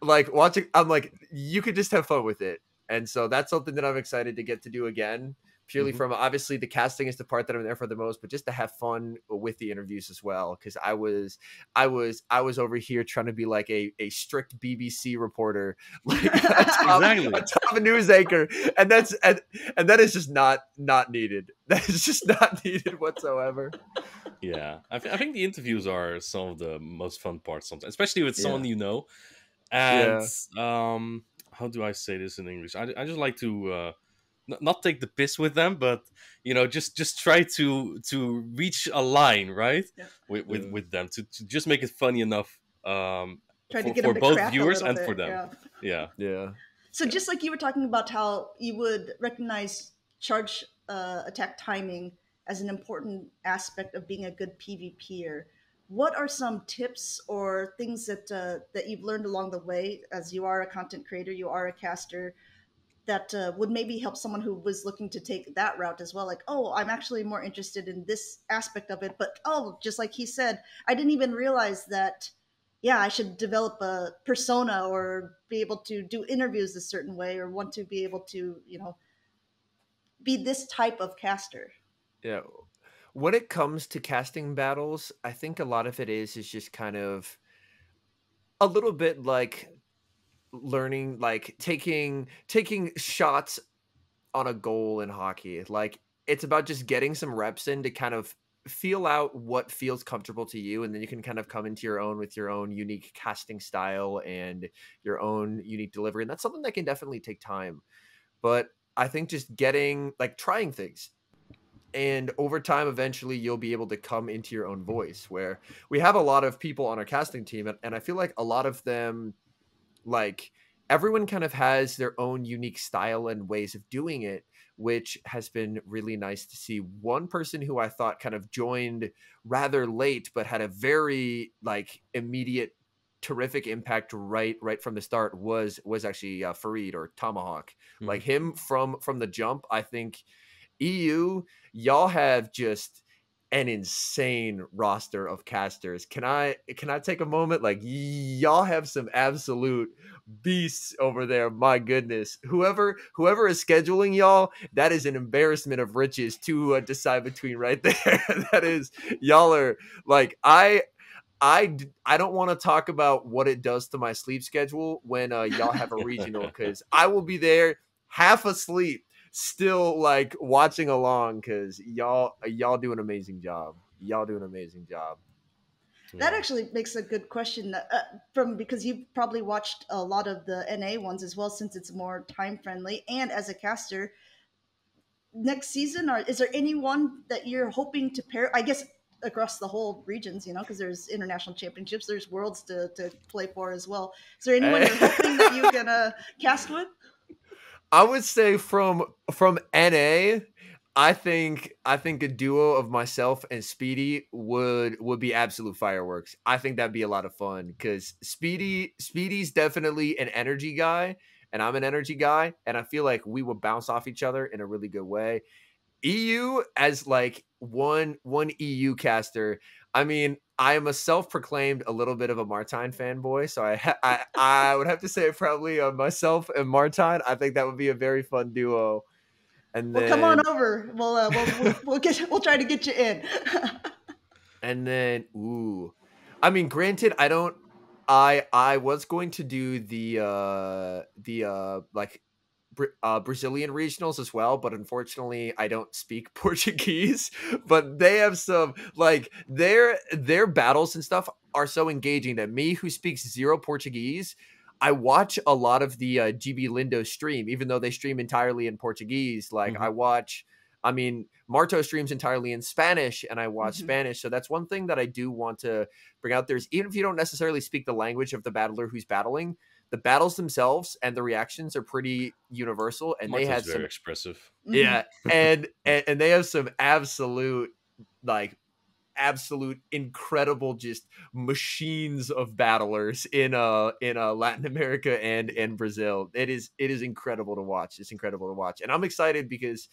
like watching, I'm like, you could just have fun with it, and so that's something that I'm excited to get to do again. purely from, obviously the casting is the part that I'm there for the most, but just to have fun with the interviews as well. Cause I was over here trying to be like a strict BBC reporter, like Exactly. a top news anchor. And that is just not needed. That is just not needed whatsoever. Yeah, I think the interviews are some of the most fun parts sometimes, especially with someone you know. And how do I say this in English? I just like to not take the piss with them, but just try to reach a line, right? Yeah. With them to just make it funny enough Try to for, get for them to both crack a viewers little and bit, for them. Yeah. So just like you were talking about how you would recognize charge attack timing as an important aspect of being a good PvPer, what are some tips or things that you've learned along the way, as you are a content creator, you are a caster, that would maybe help someone who was looking to take that route as well? Like, oh, I'm actually more interested in this aspect of it, but just like he said, I didn't even realize that, yeah, I should develop a persona or be able to do interviews a certain way, or want to be able to, be this type of caster. Yeah. When it comes to casting battles, I think a lot of it is just kind of a little bit like learning, like taking shots on a goal in hockey. Like, it's about just getting some reps in to kind of feel out what feels comfortable to you, and then you can kind of come into your own with your own unique casting style and your own unique delivery. And that's something that can definitely take time. But I think just trying things, and over time eventually you'll be able to come into your own voice. Where we have a lot of people on our casting team, and I feel like a lot of them, like, everyone kind of has their own unique style and ways of doing it, which has been really nice to see. One person who I thought kind of joined rather late but had a very immediate terrific impact right from the start was actually Farid, or Tomahawk. Like, him from the jump. I think EU, y'all have just an insane roster of casters. Can I take a moment? Like, y'all have some absolute beasts over there. My goodness, whoever is scheduling y'all, that is an embarrassment of riches to decide between right there. That is, y'all are like, I don't want to talk about what it does to my sleep schedule when y'all have a regional, because I will be there half asleep, still like watching along, because y'all do an amazing job. That actually makes a good question, because you've probably watched a lot of the NA ones as well, since it's more time friendly. And as a caster, next season, is there anyone that you're hoping to pair? I guess across the whole regions, because there's international championships, there's worlds to play for as well. Is there anyone you're hoping that you can cast with? I would say from NA, I think a duo of myself and Speedy would be absolute fireworks. I think that'd be a lot of fun, because Speedy's definitely an energy guy, and I'm an energy guy, and I feel like we would bounce off each other in a really good way. EU, as like one EU caster, I mean, I am a self-proclaimed a little bit of a Martine fanboy, so I would have to say probably myself and Martine. I think that would be a very fun duo. And then, come on over. We'll try to get you in. And then, I mean, granted, I was going to do the Brazilian regionals as well, but unfortunately I don't speak Portuguese. But they have some, like, their battles and stuff are so engaging that me, who speaks zero Portuguese, I watch a lot of the GB Lindo stream, even though they stream entirely in Portuguese. Like, I mean, Marto streams entirely in Spanish, and I watch Spanish. So that's one thing that I do want to bring out there, is even if you don't necessarily speak the language of the battler who's battling, the battles themselves and the reactions are pretty universal, and Marto's they had very expressive. Yeah, and they have some absolute incredible just machines of battlers in Latin America and in Brazil. It is incredible to watch. It's incredible to watch, and I'm excited because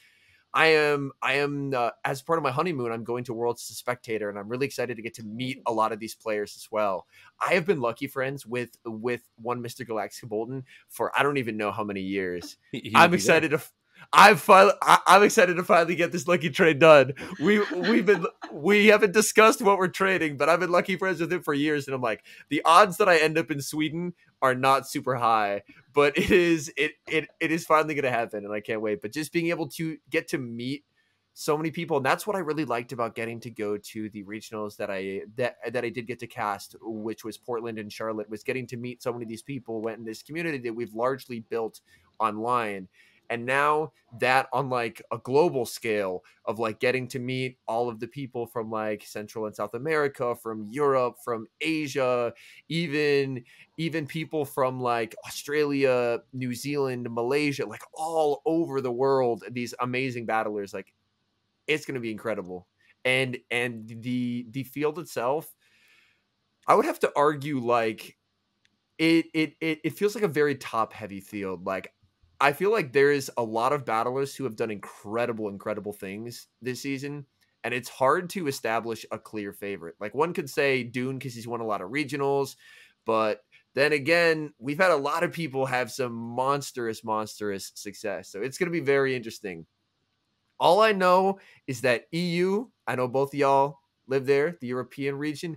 I am as part of my honeymoon, I'm going to Worlds as a spectator, and I'm really excited to get to meet a lot of these players as well. I have been lucky friends with one Mr. Galactica Bolton for I don't even know how many years. I'm excited to I'm excited to finally get this lucky trade done. We haven't discussed what we're trading, but I've been lucky friends with him for years, and I'm like, the odds that I end up in Sweden are not super high, but it is finally going to happen, and I can't wait. But just being able to get to meet so many people, and that's what I really liked about getting to go to the regionals that I did get to cast, which was Portland and Charlotte, was getting to meet so many of these people in this community that we've largely built online. And now that on like a global scale of like getting to meet all of the people from like Central and South America, from Europe, from Asia, even people from like Australia, New Zealand, Malaysia, like all over the world, these amazing battlers, like it's going to be incredible. And the field itself, I would have to argue like it feels like a very top heavy field. Like I feel like there is a lot of battlers who have done incredible things this season, and it's hard to establish a clear favorite. Like one could say Dune because he's won a lot of regionals, but then again, we've had a lot of people have some monstrous success. So it's going to be very interesting. All I know is that EU, I know both of y'all live there, the European region.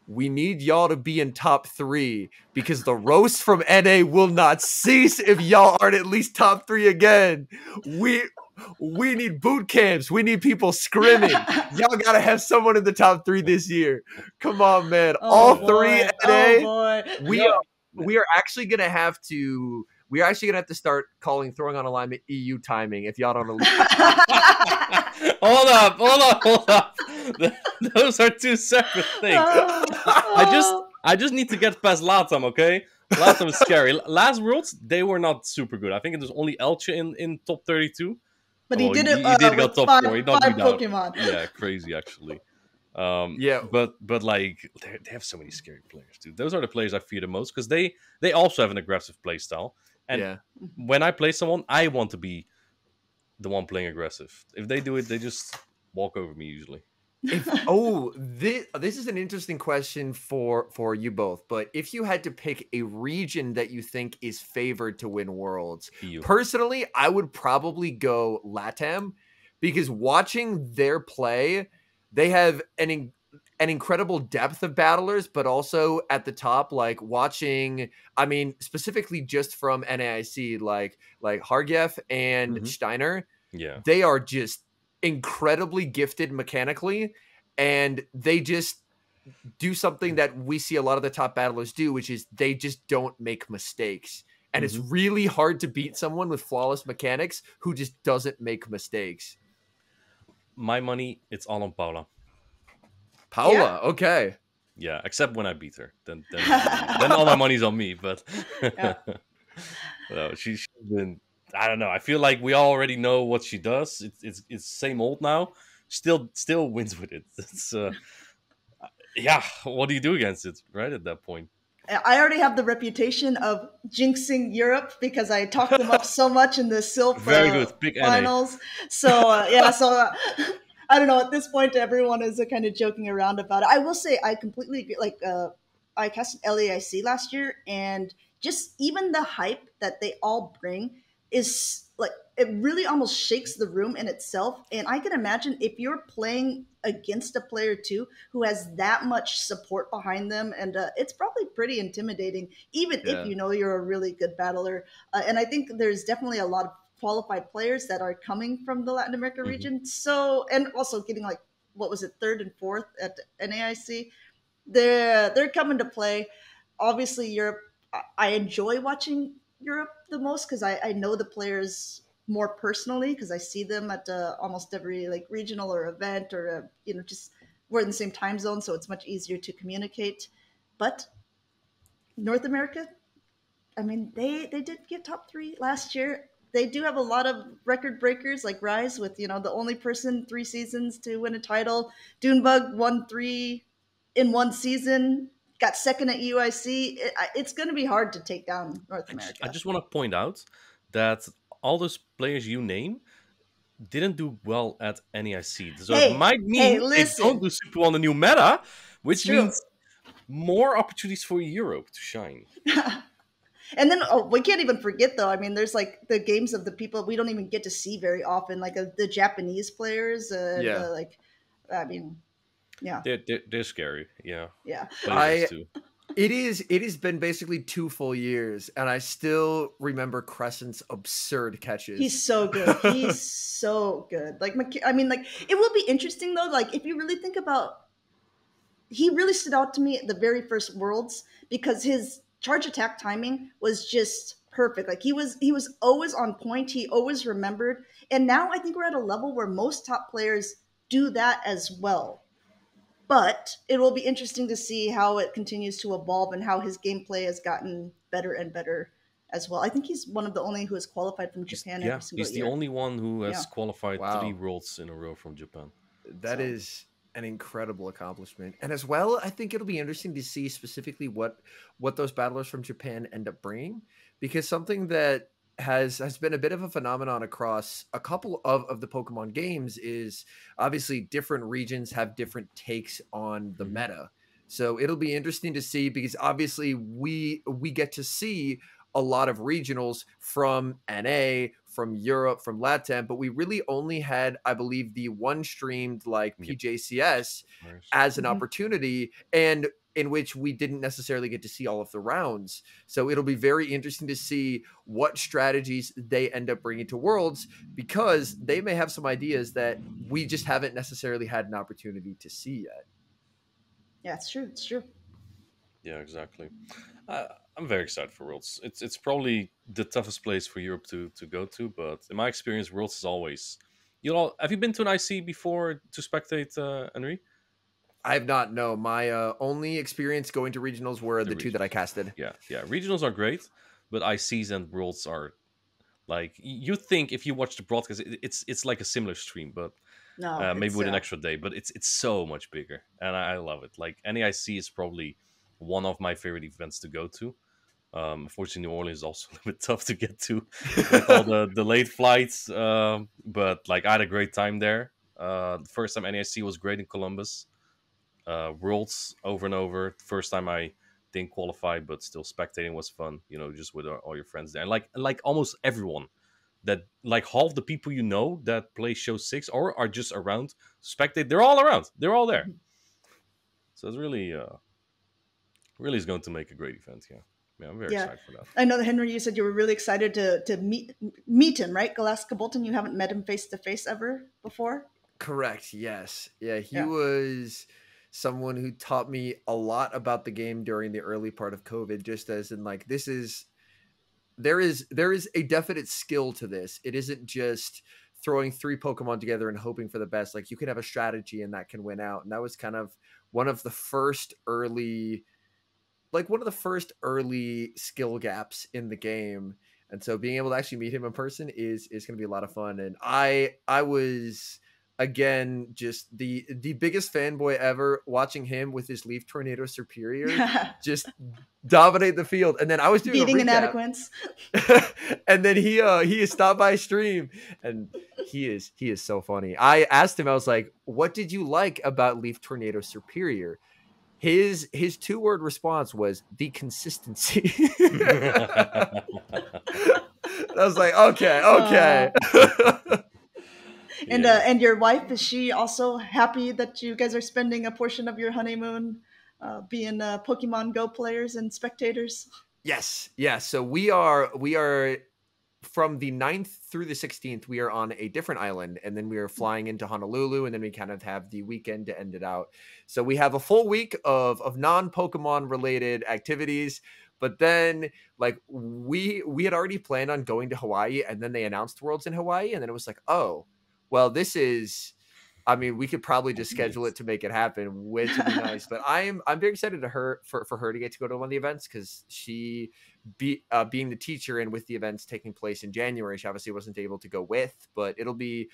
We need y'all to be in top 3 because the roast from NA will not cease if y'all aren't at least top 3 again. We need boot camps. We need people scrimming. Y'all gotta have someone in the top 3 this year. Come on, man. All 3 NA. Oh boy. We are actually gonna have to. We are actually gonna have to start throwing on alignment EU timing if y'all don't believe. Hold up. Those are 2 separate things. I just need to get past Latam, okay? Latam is scary. Last Worlds, they were not super good. I think it was only Elche in top 32. But he did it did with top 5 4. He knocked me down. Pokemon. Yeah, crazy actually. Yeah, but like they have so many scary players, dude. Those are the players I fear the most because they also have an aggressive play style. And when I play someone, I want to be the one playing aggressive. If they do it, they just walk over me usually. This is an interesting question for you both. But if you had to pick a region that you think is favored to win Worlds, EU. Personally, I would probably go LATAM because watching their play, they have an incredible depth of battlers, but also at the top, like watching, I mean, specifically just from NAIC, like Hargef and Steiner, they are just incredibly gifted mechanically, and they just do something that we see a lot of the top battlers do, which is they just don't make mistakes. And it's really hard to beat someone with flawless mechanics who just doesn't make mistakes. My money, it's all on Paula. Okay. Yeah, except when I beat her. Then all my money's on me. But no, she's been, I don't know. I feel like we already know what she does. It's same old now. Still wins with it. It's yeah. What do you do against it? Right at that point. I already have the reputation of jinxing Europe because I talked them up so much in the Silph finals. NA. So I don't know. At this point, everyone is kind of joking around about it. I will say I completely agree. Like I cast LAIC last year, and just even the hype that they all bring is like it really almost shakes the room in itself. And I can imagine if you're playing against a player too who has that much support behind them, and it's probably pretty intimidating, even if you know you're a really good battler. And I think there's definitely a lot of qualified players that are coming from the Latin America region. So, and also getting like, what was it, 3rd and 4th at NAIC. They're coming to play. Obviously, Europe, I enjoy watching Europe the most because I know the players more personally because I see them at almost every like regional or event or just we're in the same time zone, so it's much easier to communicate. But North America, I mean, they did get top 3 last year. They do have a lot of record breakers like Rise with the only person 3 seasons to win a title. Dunebug won 3 in 1 season. Got 2nd at UIC. It's going to be hard to take down North America. I just want to point out that all those players you name didn't do well at NAIC. So it might mean they don't do super well in the new meta, which means more opportunities for Europe to shine. And then we can't even forget though. I mean, there's like the games of the people we don't even get to see very often, like the Japanese players. Yeah. I mean, yeah, They're scary. Yeah, yeah. players I too. it has been basically 2 full years, and I still remember Crescent's absurd catches. He's so good. He's so good. Like, I mean, like it will be interesting though. Like, if you really think about, he really stood out to me at the very first Worlds because his charge attack timing was just perfect. Like he was always on point. He always remembered. And now I think we're at a level where most top players do that as well. But it will be interesting to see how it continues to evolve and how his gameplay has gotten better and better as well. I think he's one of the only who has qualified from Japan every single He's the year. only one who Yeah. has qualified three Wow. worlds in a row from Japan. That So- is an incredible accomplishment. And as well, I think it'll be interesting to see specifically what those battlers from Japan end up bringing, because something that has been a bit of a phenomenon across a couple of the Pokemon games is obviously different regions have different takes on the meta. So it'll be interesting to see, because obviously we get to see a lot of regionals from NA, from Europe, from LATAM, but we really only had, I believe, the one streamed like Yep. PJCS Nice. as an Mhm. opportunity, and in which we didn't necessarily get to see all of the rounds. So it'll be very interesting to see what strategies they end up bringing to Worlds, because they may have some ideas that we just haven't necessarily had an opportunity to see yet. Yeah, it's true. It's true. Yeah, exactly. I'm very excited for Worlds. It's probably the toughest place for Europe to go to, but in my experience, Worlds is always. You know, have you been to an IC before to spectate, Henry? I have not. No, my only experience going to regionals were The the two that I regionals. casted. Yeah, regionals are great, but ICs and Worlds are like, you think if you watch the broadcast, it's like a similar stream, but No, maybe it's with an extra day. But it's so much bigger, and I love it. Like NAIC is probably one of my favorite events to go to. Unfortunately, New Orleans is also a little bit tough to get to with all the late flights. But like I had a great time there. The first time NAIC was great in Columbus. Worlds over and over. First time I didn't qualify, but still spectating was fun. You know, just with all your friends there, and like almost everyone that, like half the people you know that play Show 6 or are just around spectate. They're all around. They're all there. So it's really is going to make a great event. Yeah, I'm very Yeah. excited for that. I know that Henry, you said you were really excited to meet him, right? Galaska Bolton, you haven't met him face to face ever before? Correct. Yes. Yeah. He Yeah. was someone who taught me a lot about the game during the early part of COVID, just as in like, there is a definite skill to this. It isn't just throwing three Pokemon together and hoping for the best. Like, you can have a strategy and that can win out. And that was kind of one of the first early skill gaps in the game. And so being able to actually meet him in person is going to be a lot of fun. And I was, again, just the biggest fanboy ever, watching him with his Leaf Tornado Superior just dominate the field. And then I was doing Beating a recap, inadequates. and then he stopped by stream, and he is so funny. I asked him, I was like, what did you like about Leaf Tornado Superior? His 2-word response was the consistency. I was like, okay. And your wife, is she also happy that you guys are spending a portion of your honeymoon being Pokemon Go players and spectators? Yes. So we are from the 9th through the 16th, we are on a different island, and then we are flying into Honolulu, and then we kind of have the weekend to end it out. So we have a full week of non-Pokemon related activities. But then, like, we had already planned on going to Hawaii, and then they announced Worlds in Hawaii, and then it was like, oh, well, this is, I mean, we could probably just schedule it to make it happen, which would be nice. But I'm very excited for her to get to go to one of the events, because she, being the teacher and with the events taking place in January, she obviously wasn't able to go with. But it'll be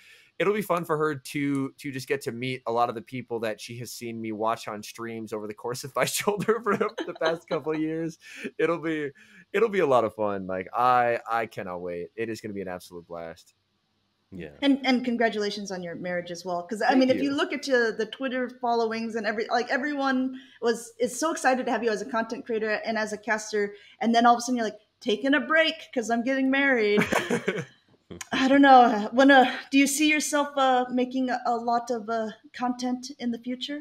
fun for her to just get to meet a lot of the people that she has seen me watch on streams over the course of my shoulder for the past couple of years. It'll be a lot of fun. Like, I cannot wait. It is going to be an absolute blast. Yeah. And congratulations on your marriage as well. Because I mean, if you look at the Twitter followings and everyone is so excited to have you as a content creator and as a caster, and then all of a sudden you're like, taking a break because I'm getting married. I don't know. Do you see yourself making a lot of content in the future?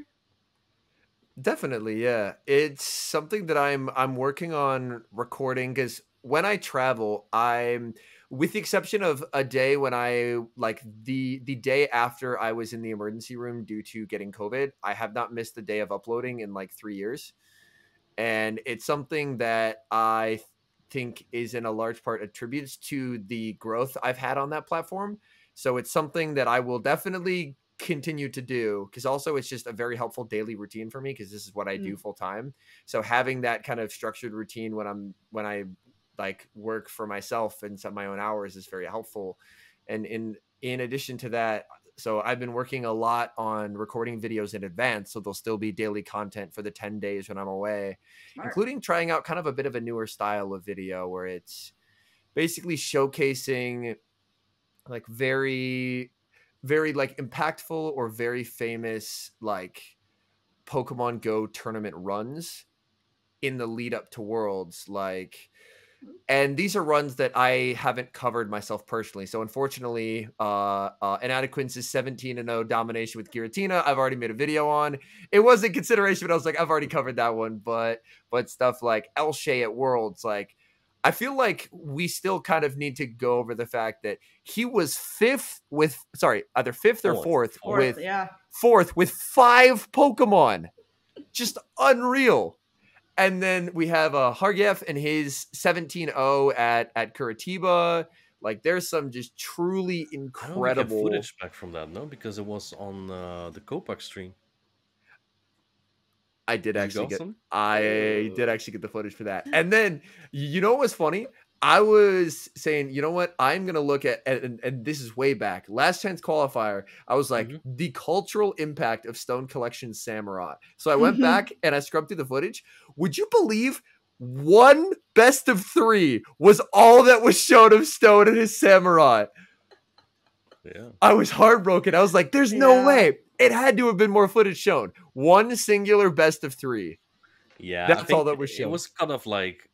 Definitely, yeah. It's something that I'm working on recording because when I travel, I'm with the exception of a day when I like the day after I was in the emergency room due to getting COVID, I have not missed a day of uploading in like 3 years. And it's something that I think is in a large part attributes to the growth I've had on that platform. So it's something that I will definitely continue to do because also it's just a very helpful daily routine for me because this is what I do full time. So having that kind of structured routine when I like work for myself and set my own hours is very helpful. And in addition to that, so I've been working a lot on recording videos in advance, so there'll still be daily content for the 10 days when I'm away, Smart. including trying out kind of a bit of a newer style of video where it's basically showcasing like very, very like impactful or very famous like Pokemon Go tournament runs in the lead up to Worlds, and these are runs that I haven't covered myself personally. So unfortunately, Inadequence's 17-0 domination with Giratina, I've already made a video on. It was in consideration, but I was like, I've already covered that one. But stuff like Elshay at Worlds, like I feel like we still kind of need to go over the fact that he was either fifth or fourth with 5 Pokemon. Just unreal. And then we have Hargef and his 17-0 at Curitiba. Like, there's some just truly incredible I don't think I have footage back from that, no, because it was on the Kopak stream. I did actually get the footage for that. And then, you know what was funny? I was saying, you know what? I'm going to look at, and this is way back, last chance qualifier. I was like, the cultural impact of Stone Collection's Samurott. So I went back and I scrubbed through the footage. Would you believe one best of 3 was all that was shown of Stone and his Samurott? Yeah. I was heartbroken. I was like, there's no way. It had to have been more footage shown. One singular best of 3. Yeah. That's all that was shown. It was kind of like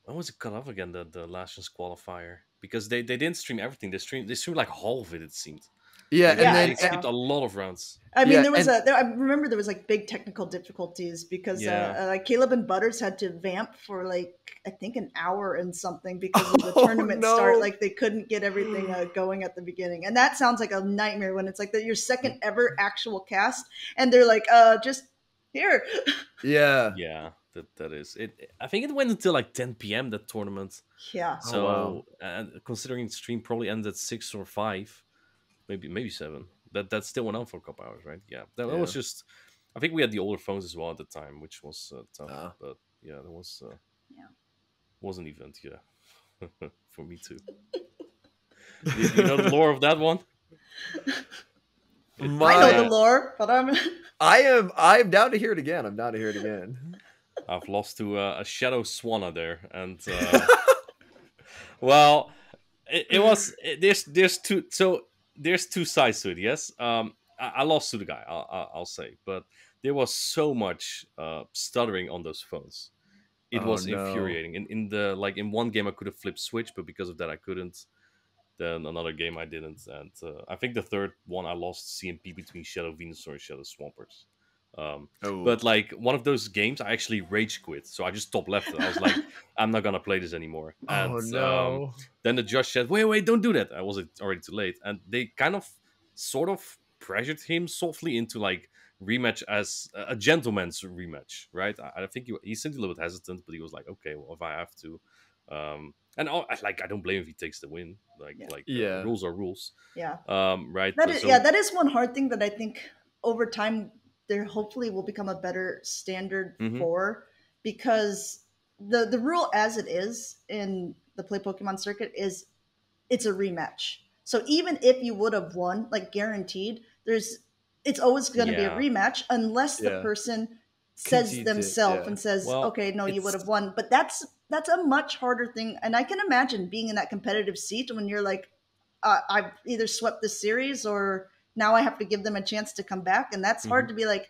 when was it cut off again? The last chance qualifier, because they didn't stream everything. They streamed like half of it. It seemed. Yeah, and then they skipped a lot of rounds. I mean, I remember there was like big technical difficulties because like Caleb and Butters had to vamp for like I think an hour and something because of the tournament start. Like they couldn't get everything going at the beginning, and that sounds like a nightmare when it's like your second ever actual cast, and they're like, just here. Yeah. That is it. I think it went until like 10 p.m. that tournament. Yeah. So considering the stream probably ended at 6 or 5, maybe 7. That still went on for a couple hours, right? Yeah. That was just. I think we had the older phones as well at the time, which was tough. But yeah, that was. Was an event, yeah, for me too. you know the lore of that one? I know the lore, but I'm down to hear it again. I've lost to a Shadow Swanna there, and well, there's two sides to it. Yes, I lost to the guy. I'll say, but there was so much stuttering on those phones. It was infuriating. In one game I could have flipped switch, but because of that I couldn't. Then another game I didn't, and I think the third one I lost CMP between Shadow Venusaur and Shadow Swampert. But like one of those games, I actually rage quit, so I just top left it. I was like, I'm not gonna play this anymore. And then the judge said, "Wait, don't do that." I was already too late, and they kind of, sort of pressured him softly into like rematch as a gentleman's rematch, right? I think he seemed a little bit hesitant, but he was like, "Okay, well, if I have to." And I don't blame if he takes the win. Rules are rules. Yeah. Right. That is one hard thing that I think over time there hopefully will become a better standard for, because the rule as it is in the Play Pokemon circuit is it's a rematch. So even if you would have won, like guaranteed, it's always going to be a rematch unless the person says themselves and says, okay, no, you would have won. But that's a much harder thing. And I can imagine being in that competitive seat when you're like, I've either swept the series or now I have to give them a chance to come back. And that's hard to be like,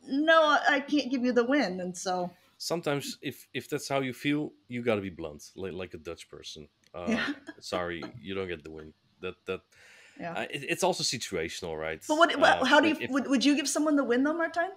no, I can't give you the win. And so sometimes if that's how you feel, you got to be blunt, like a Dutch person. Yeah. Sorry, you don't get the win. That Yeah. it's also situational, right? But how do you, If would you give someone the win though, Martijn?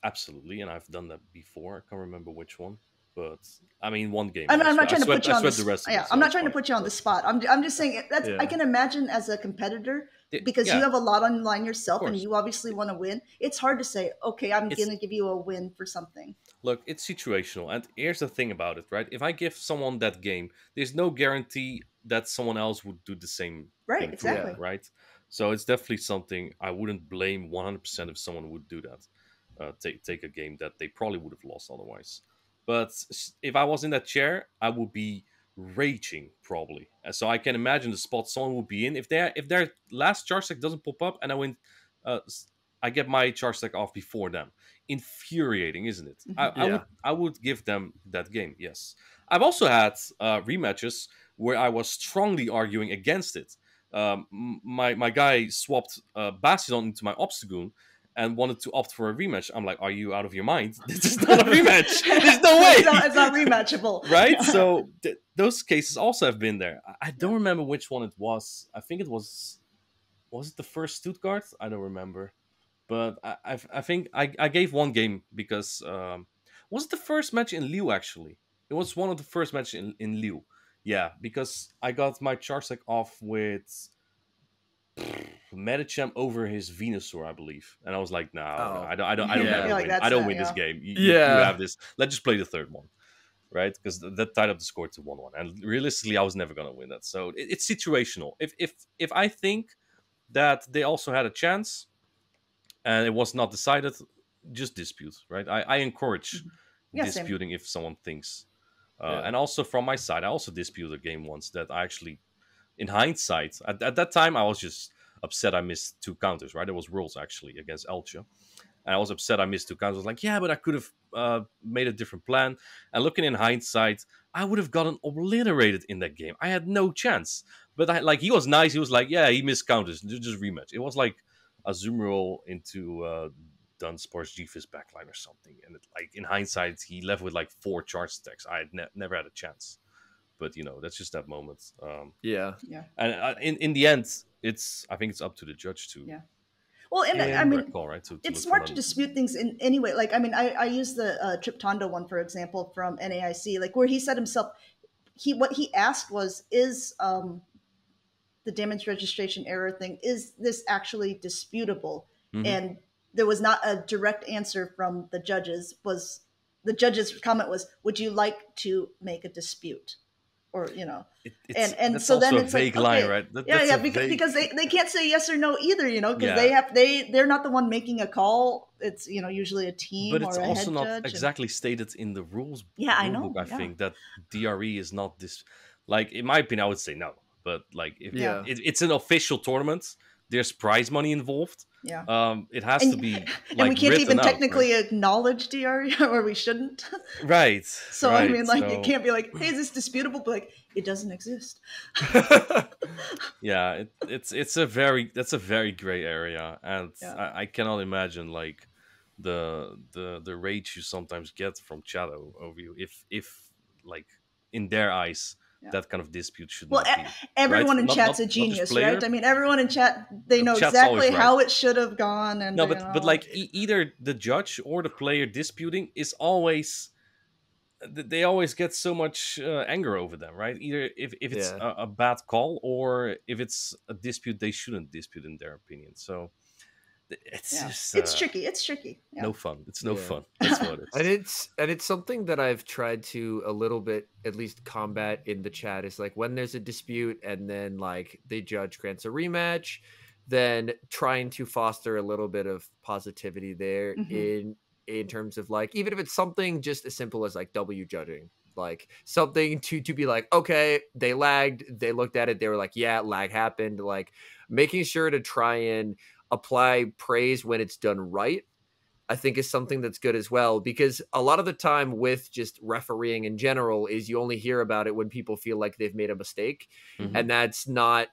absolutely, and I've done that before. I can't remember which one, but I mean, one game. I'm, and I'm not trying to put you on the rest of yeah, it. I'm So not it's trying to fine. put you on the But spot. I'm just saying that's Yeah. I can imagine as a competitor it- because you yeah, have a lot on the line of yourself and course. you obviously want to win. It's hard to say, okay, I'm It's gonna give you a win for something. Look, it's situational, and here's the thing about it, right? If I give someone that game, there's no guarantee that someone else would do the same Right, thing for me, exactly. right? So it's definitely something I wouldn't blame 100% if someone would do that. Take a game that they probably would have lost otherwise. But if I was in that chair, I would be raging probably. So I can imagine the spot someone would be in if their last charge stack doesn't pop up and uh, s- I get my charge stack off before them. Infuriating, isn't it? Yeah. I would give them that game. Yes, I've also had rematches where I was strongly arguing against it. My guy swapped Bastion into my Obstagoon and wanted to opt for a rematch. I'm like, are you out of your mind? This is not a rematch. There's no way. It's not rematchable. Right? So those cases also have been there. I don't remember which one it was. I think it was it the first Stuttgart? I don't remember. But I think I gave one game because was it the first match in Liu actually? It was one of the first matches in Liu. Yeah, because I got my Charsec off with Medicham over his Venusaur, I believe, and I was like, no, Oh. I don't Yeah. ever Like, win. that's I don't not- win this yeah. game. You Yeah. have this. Let's just play the third one, right? Because that tied up the score to 1-1, and realistically, I was never gonna win that. So it's situational. If I think that they also had a chance and it was not decided, just dispute, right? I encourage Yeah, same. disputing if someone thinks. Yeah. And also from my side, I also disputed a game once that I actually, in hindsight, at that time, I was just upset I missed two counters, right? It was Worlds actually against Elche. And I was upset I missed two counters. I was like, yeah, but I could have made a different plan. And looking in hindsight, I would have gotten obliterated in that game. I had no chance. But he was nice. He was like, yeah, he missed counters. Just rematch. It was like a zoom roll into Dunsparce G-Fizz backline or something. And in hindsight, he left with like 4 charge stacks. I had never had a chance. But that's just that moment. Yeah. Yeah. And in the end, I think it's up to the judge to. Yeah. Well, and Yeah, I mean, call, right? To it's look smart for to them. dispute things in any way. Like, I mean, I use the Triptondo one, for example, from NAIC, like where he said himself, what he asked was, is the damage registration error thing, is this actually disputable? Mhm. And there was not a direct answer from the judges. The judge's comment was, would you like to make a dispute? Or, and That's so then also a it's like, vague line, okay, right? yeah, That's a because they can't say yes or no either, because Yeah. they're not the one making a call. It's usually a team But or it's a also head not judge. exactly stated in the rules Yeah, I rule know, book. I yeah. think that DRE is not this. Like in my opinion, I would say no. But like if Yeah. it's an official tournament, there's prize money involved. Yeah. It has to be and like we can't written even out, technically acknowledge DRE, or we shouldn't. right? So right. I mean, like, So, it can't be like, hey, is this disputable? But like, it doesn't exist. yeah, it's a very gray area, and Yeah. I cannot imagine like the rage you sometimes get from Shadow over you if like in their eyes Yeah. that kind of dispute should Well, not be everyone right? in chat's a Not just genius, player. right? I mean, everyone in chat, they know Chat's always exactly right. how it should have gone. And No, but like either the judge or the player disputing is always they always get so much anger over them, right? Either if it's Yeah. a bad call or if it's a dispute they shouldn't dispute in their opinion. So it's yeah, just it's tricky. It's tricky. Yeah. no fun. It's no Yeah. fun. That's what it And is. it's something that I've tried to a little bit at least combat in the chat is like when there's a dispute and then like the judge grants a rematch, then trying to foster a little bit of positivity there in terms of like even if it's something just as simple as like W judging, like something to be like, okay, they lagged, they looked at it, they were like, yeah, lag happened, like making sure to try and apply praise when it's done right, I think is something that's good as well, because a lot of the time with just refereeing in general is you only hear about it when people feel like they've made a mistake. Mhm. And that's not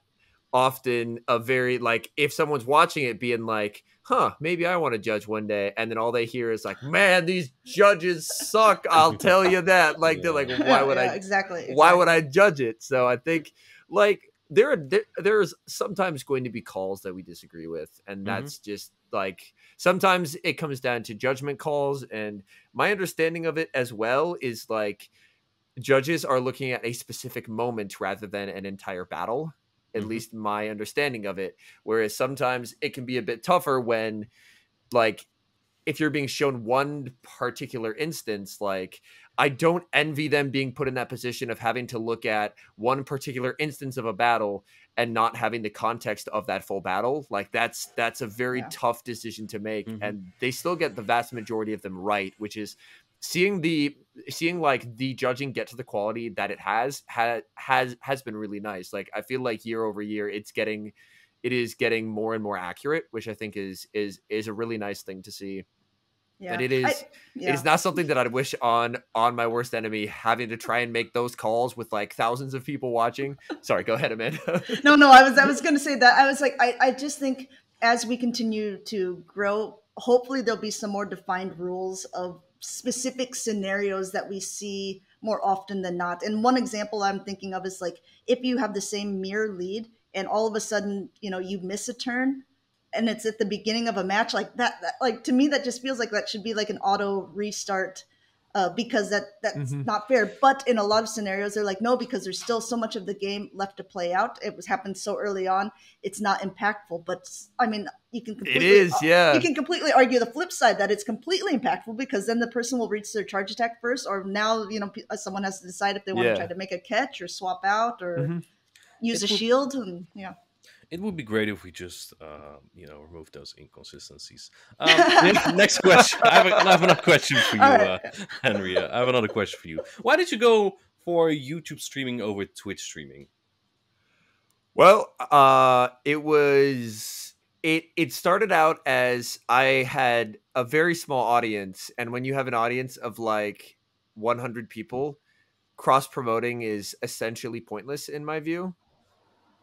often a very like if someone's watching it being like, huh, maybe I want to judge one day, and then all they hear is like, man, these judges suck, I'll tell you that. Like they're like, Yeah, exactly. why would I judge it? So I think like there's sometimes going to be calls that we disagree with, and that's just like sometimes it comes down to judgment calls. And my understanding of it as well is like judges are looking at a specific moment rather than an entire battle, at least my understanding of it. Whereas sometimes it can be a bit tougher when like if you're being shown one particular instance, like I don't envy them being put in that position of having to look at one particular instance of a battle and not having the context of that full battle. Like that's a very tough decision to make. And they still get the vast majority of them right, which is seeing like the judging get to the quality that it has been really nice. Like I feel like year over year it is getting more and more accurate, which I think is a really nice thing to see. Yeah. But it is not something that I'd wish on my worst enemy, having to try and make those calls with like thousands of people watching. Sorry, go ahead, Amanda. No, I was going to say that. I was like, I just think as we continue to grow, hopefully there'll be some more defined rules of specific scenarios that we see more often than not. And one example I'm thinking of is like if you have the same mirror lead and all of a sudden, you miss a turn and it's at the beginning of a match like that like to me, that just feels like that should be like an auto restart. Because that's not fair. But in a lot of scenarios, they're like, no, because there's still so much of the game left to play out. It was happened so early on, it's not impactful. But I mean, you can completely argue the flip side that it's completely impactful because then the person will reach their charge attack first, or now someone has to decide if they want to try to make a catch or swap out or use a shield. And it would be great if we just, remove those inconsistencies. Next question. I have another question for you, Henry. I have another question for you. Why did you go for YouTube streaming over Twitch streaming? Well, it started out as I had a very small audience, and when you have an audience of like 100 people, cross promoting is essentially pointless in my view.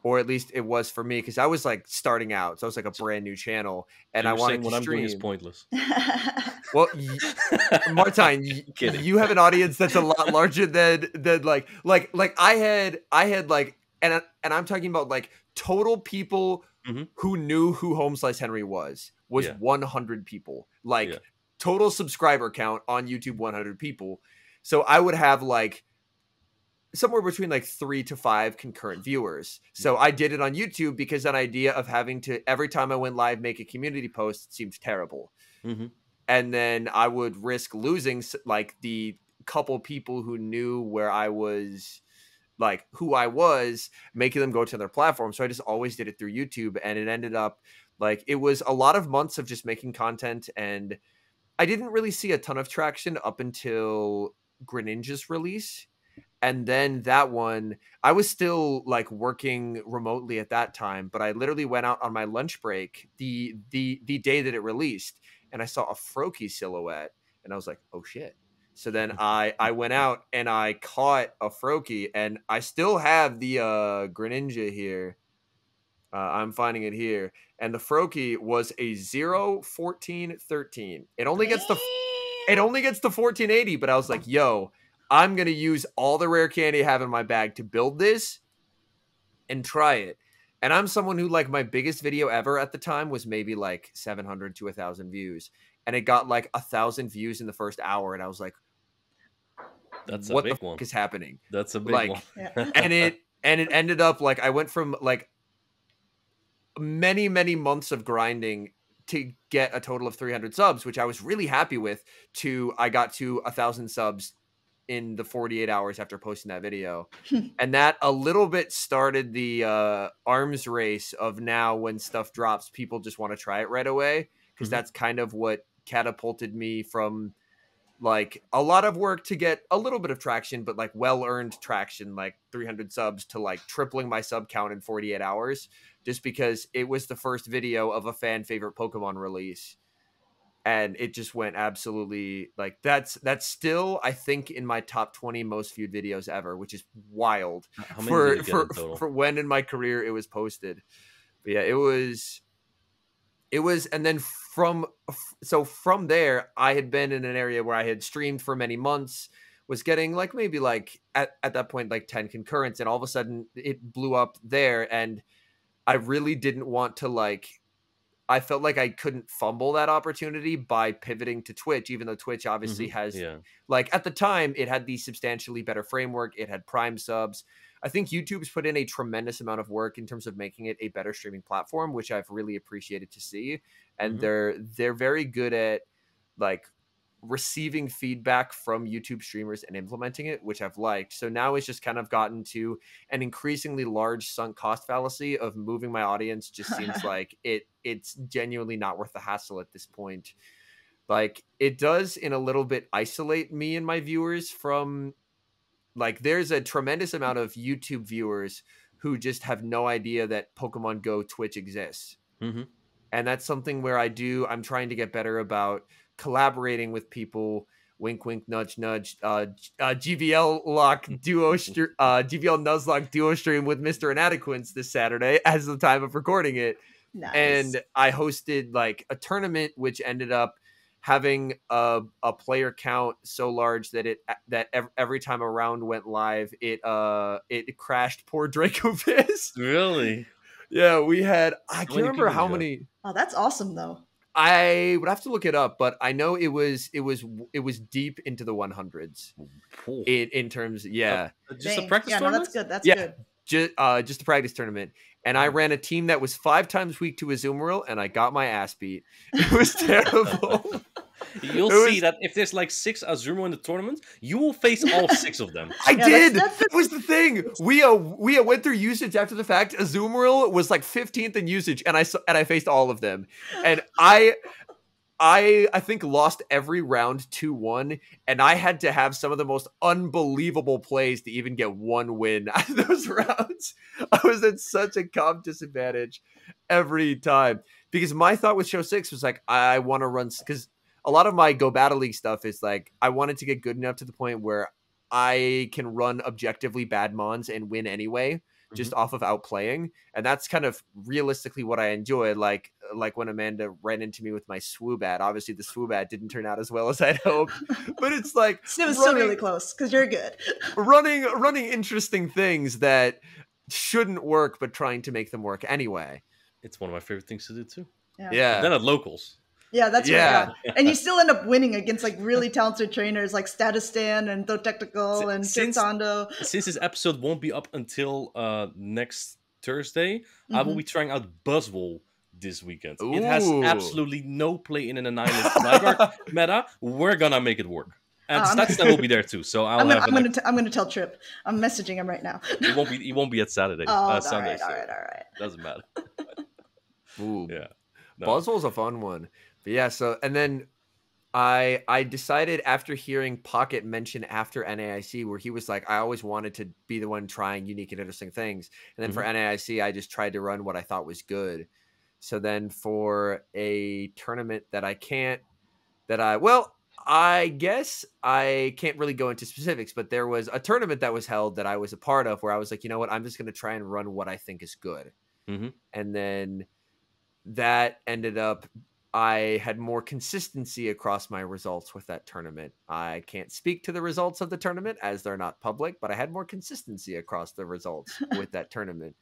Or at least it was for me, because I was like starting out, so I was like a brand new channel, and so I wanted to what stream. I'm doing is pointless. Well, Martine, you have an audience that's a lot larger than like I had like, and I'm talking about like total people who knew who HomeSliceHenry was 100 people, like total subscriber count on YouTube 100 people. So I would have like somewhere between like 3 to 5 concurrent viewers. So I did it on YouTube because that idea of having to, every time I went live, make a community post seemed terrible. And then I would risk losing like the couple people who knew where I was, like who I was, making them go to their platform. So I just always did it through YouTube. And it ended up like, it was a lot of months of just making content. And I didn't really see a ton of traction up until Greninja's release. And then that one, I was still like working remotely at that time, but I literally went out on my lunch break the day that it released, and I saw a Froakie silhouette, and I was like, oh shit. So then I went out and I caught a Froakie, and I still have the Greninja here. I'm finding it here, and the Froakie was a 0, 14, 13. It only gets the 1480, but I was like, yo, I'm going to use all the rare candy I have in my bag to build this and try it. And I'm someone who, like, my biggest video ever at the time was maybe like 700 to 1,000 views. And it got like 1,000 views in the first hour. And I was like, that's what a big the one. Fuck is happening? That's a big one. and it ended up like I went from like many, many months of grinding to get a total of 300 subs, which I was really happy with, to I got to 1,000 subs in the 48 hours after posting that video. And that a little bit started the arms race of now when stuff drops, people just want to try it right away. Because that's kind of what catapulted me from like a lot of work to get a little bit of traction, but like well-earned traction, like 300 subs, to like tripling my sub count in 48 hours, just because it was the first video of a fan favorite Pokemon release. and it just went absolutely like that's still I think in my top 20 most viewed videos ever, which is wild How many did it get in total? for when in my career it was posted. But yeah, it was and then from there I had been in an area where I had streamed for many months, was getting like maybe like at that point like 10 concurrents, and all of a sudden it blew up there, and I really didn't want to like I felt like I couldn't fumble that opportunity by pivoting to Twitch, even though Twitch obviously has like at the time it had the substantially better framework, it had Prime subs. I think YouTube's put in a tremendous amount of work in terms of making it a better streaming platform, which I've really appreciated to see. And they're very good at like receiving feedback from YouTube streamers and implementing it, which I've liked. So now it's just kind of gotten to an increasingly large sunk cost fallacy of moving my audience. Just seems like it's genuinely not worth the hassle at this point. Like it does in a little bit isolate me and my viewers from like there's a tremendous amount of YouTube viewers who just have no idea that Pokemon Go Twitch exists. And that's something where I'm trying to get better about collaborating with people. Wink, wink, nudge, nudge. GVL Nuzlocke duo stream with Mr. Inadequence this Saturday as the time of recording it. Nice. And I hosted like a tournament, which ended up having a player count so large that every time a round went live, it crashed poor Draco Fist. Really? Yeah, we had I can't remember how many. Oh, that's awesome though. I would have to look it up, but I know it was deep into the 100s in terms. Yeah, just a practice tournament. No, that's good. That's good. Just a practice tournament, and I ran a team that was 5 times weak to Azumarill, and I got my ass beat. It was terrible. You'll see that if there's like 6 Azumarill in the tournament, you will face all 6 of them. I did. That was the thing. We went through usage after the fact. Azumarill was like 15th in usage, and I faced all of them, and I think lost every round 2-1, and I had to have some of the most unbelievable plays to even get one win out of those rounds. I was at such a comp disadvantage every time because my thought with Show 6 was like I want to run because a lot of my Go Battle League stuff is like I wanted to get good enough to the point where I can run objectively bad mons and win anyway, just off of outplaying. And that's kind of realistically what I enjoy. Like when Amanda ran into me with my Swoobat. Obviously the Swoobat didn't turn out as well as I'd hoped, but it's like it was still really close because you're good. running interesting things that shouldn't work, but trying to make them work anyway. It's one of my favorite things to do too. Yeah. Then at locals. Yeah, that's right. Yeah. And you still end up winning against like really talented trainers like Statistan and Thotechnical and Sando. Since this episode won't be up until next Thursday, I will be trying out Buzzwole this weekend. Ooh. It has absolutely no play in an Annihilate Gligar meta. We're gonna make it work. And Statistan will be there too. So I'm gonna tell Trip. I'm messaging him right now. It won't be at Saturday. Oh, Sunday. All right. Doesn't matter. Ooh. Yeah. No. Buzzwole's a fun one. But yeah, so and then I decided after hearing Pocket mention after NAIC where he was like, I always wanted to be the one trying unique and interesting things. And then for NAIC, I just tried to run what I thought was good. So then for a tournament that I guess I can't really go into specifics, but there was a tournament that was held that I was a part of where I was like, you know what, I'm just going to try and run what I think is good. And then that ended up I had more consistency across my results with that tournament. I can't speak to the results of the tournament as they're not public, but I had more consistency across the results with that tournament.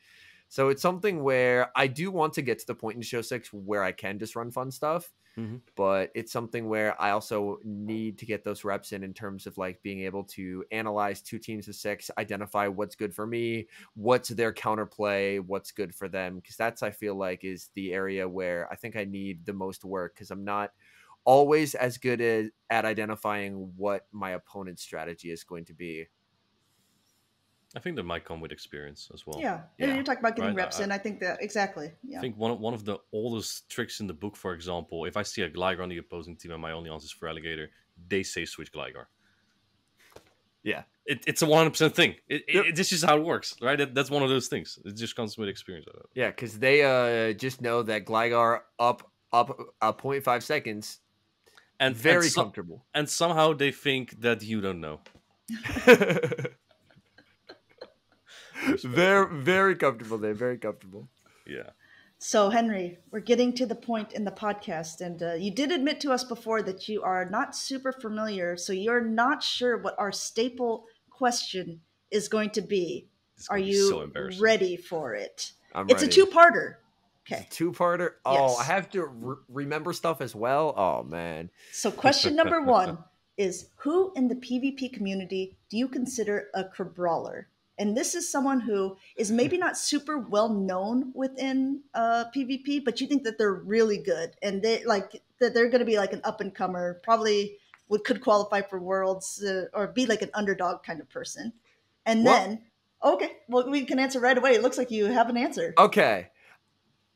So it's something where I do want to get to the point in Show 6 where I can just run fun stuff, but it's something where I also need to get those reps in terms of like being able to analyze 2 teams of 6, identify what's good for me, what's their counterplay, what's good for them. Because that's, I feel like, is the area where I think I need the most work because I'm not always as good at identifying what my opponent's strategy is going to be. I think that might come with experience as well. Yeah. You're talking about getting reps in. I think that exactly. Yeah. I think one of the oldest tricks in the book, for example, if I see a Gligar on the opposing team and my only answer is for Alligator, they say switch Gligar. Yeah. It's a 100% thing. This is how it works, right? That's one of those things. It just comes with experience. Yeah, because they just know that Gligar up 0.5 seconds and Very comfortable. and somehow they think that you don't know. Very, very comfortable there. Very comfortable. Yeah. So, Henry, we're getting to the point in the podcast, and you did admit to us before that you are not super familiar, so you're not sure what our staple question is going to be. It's Are gonna be you so embarrassing. ready for it? I'm It's ready. a two-parter. Okay. Two-parter. Oh, Yes. I have to remember stuff as well. Oh man. So, question number one is: who in the PvP community do you consider a brawler? And this is someone who is maybe not super well known within PvP, but you think that they're really good, and that they're going to be like an up and comer, probably could qualify for Worlds or be like an underdog kind of person. And then, okay, well, we can answer right away. It looks like you have an answer. Okay.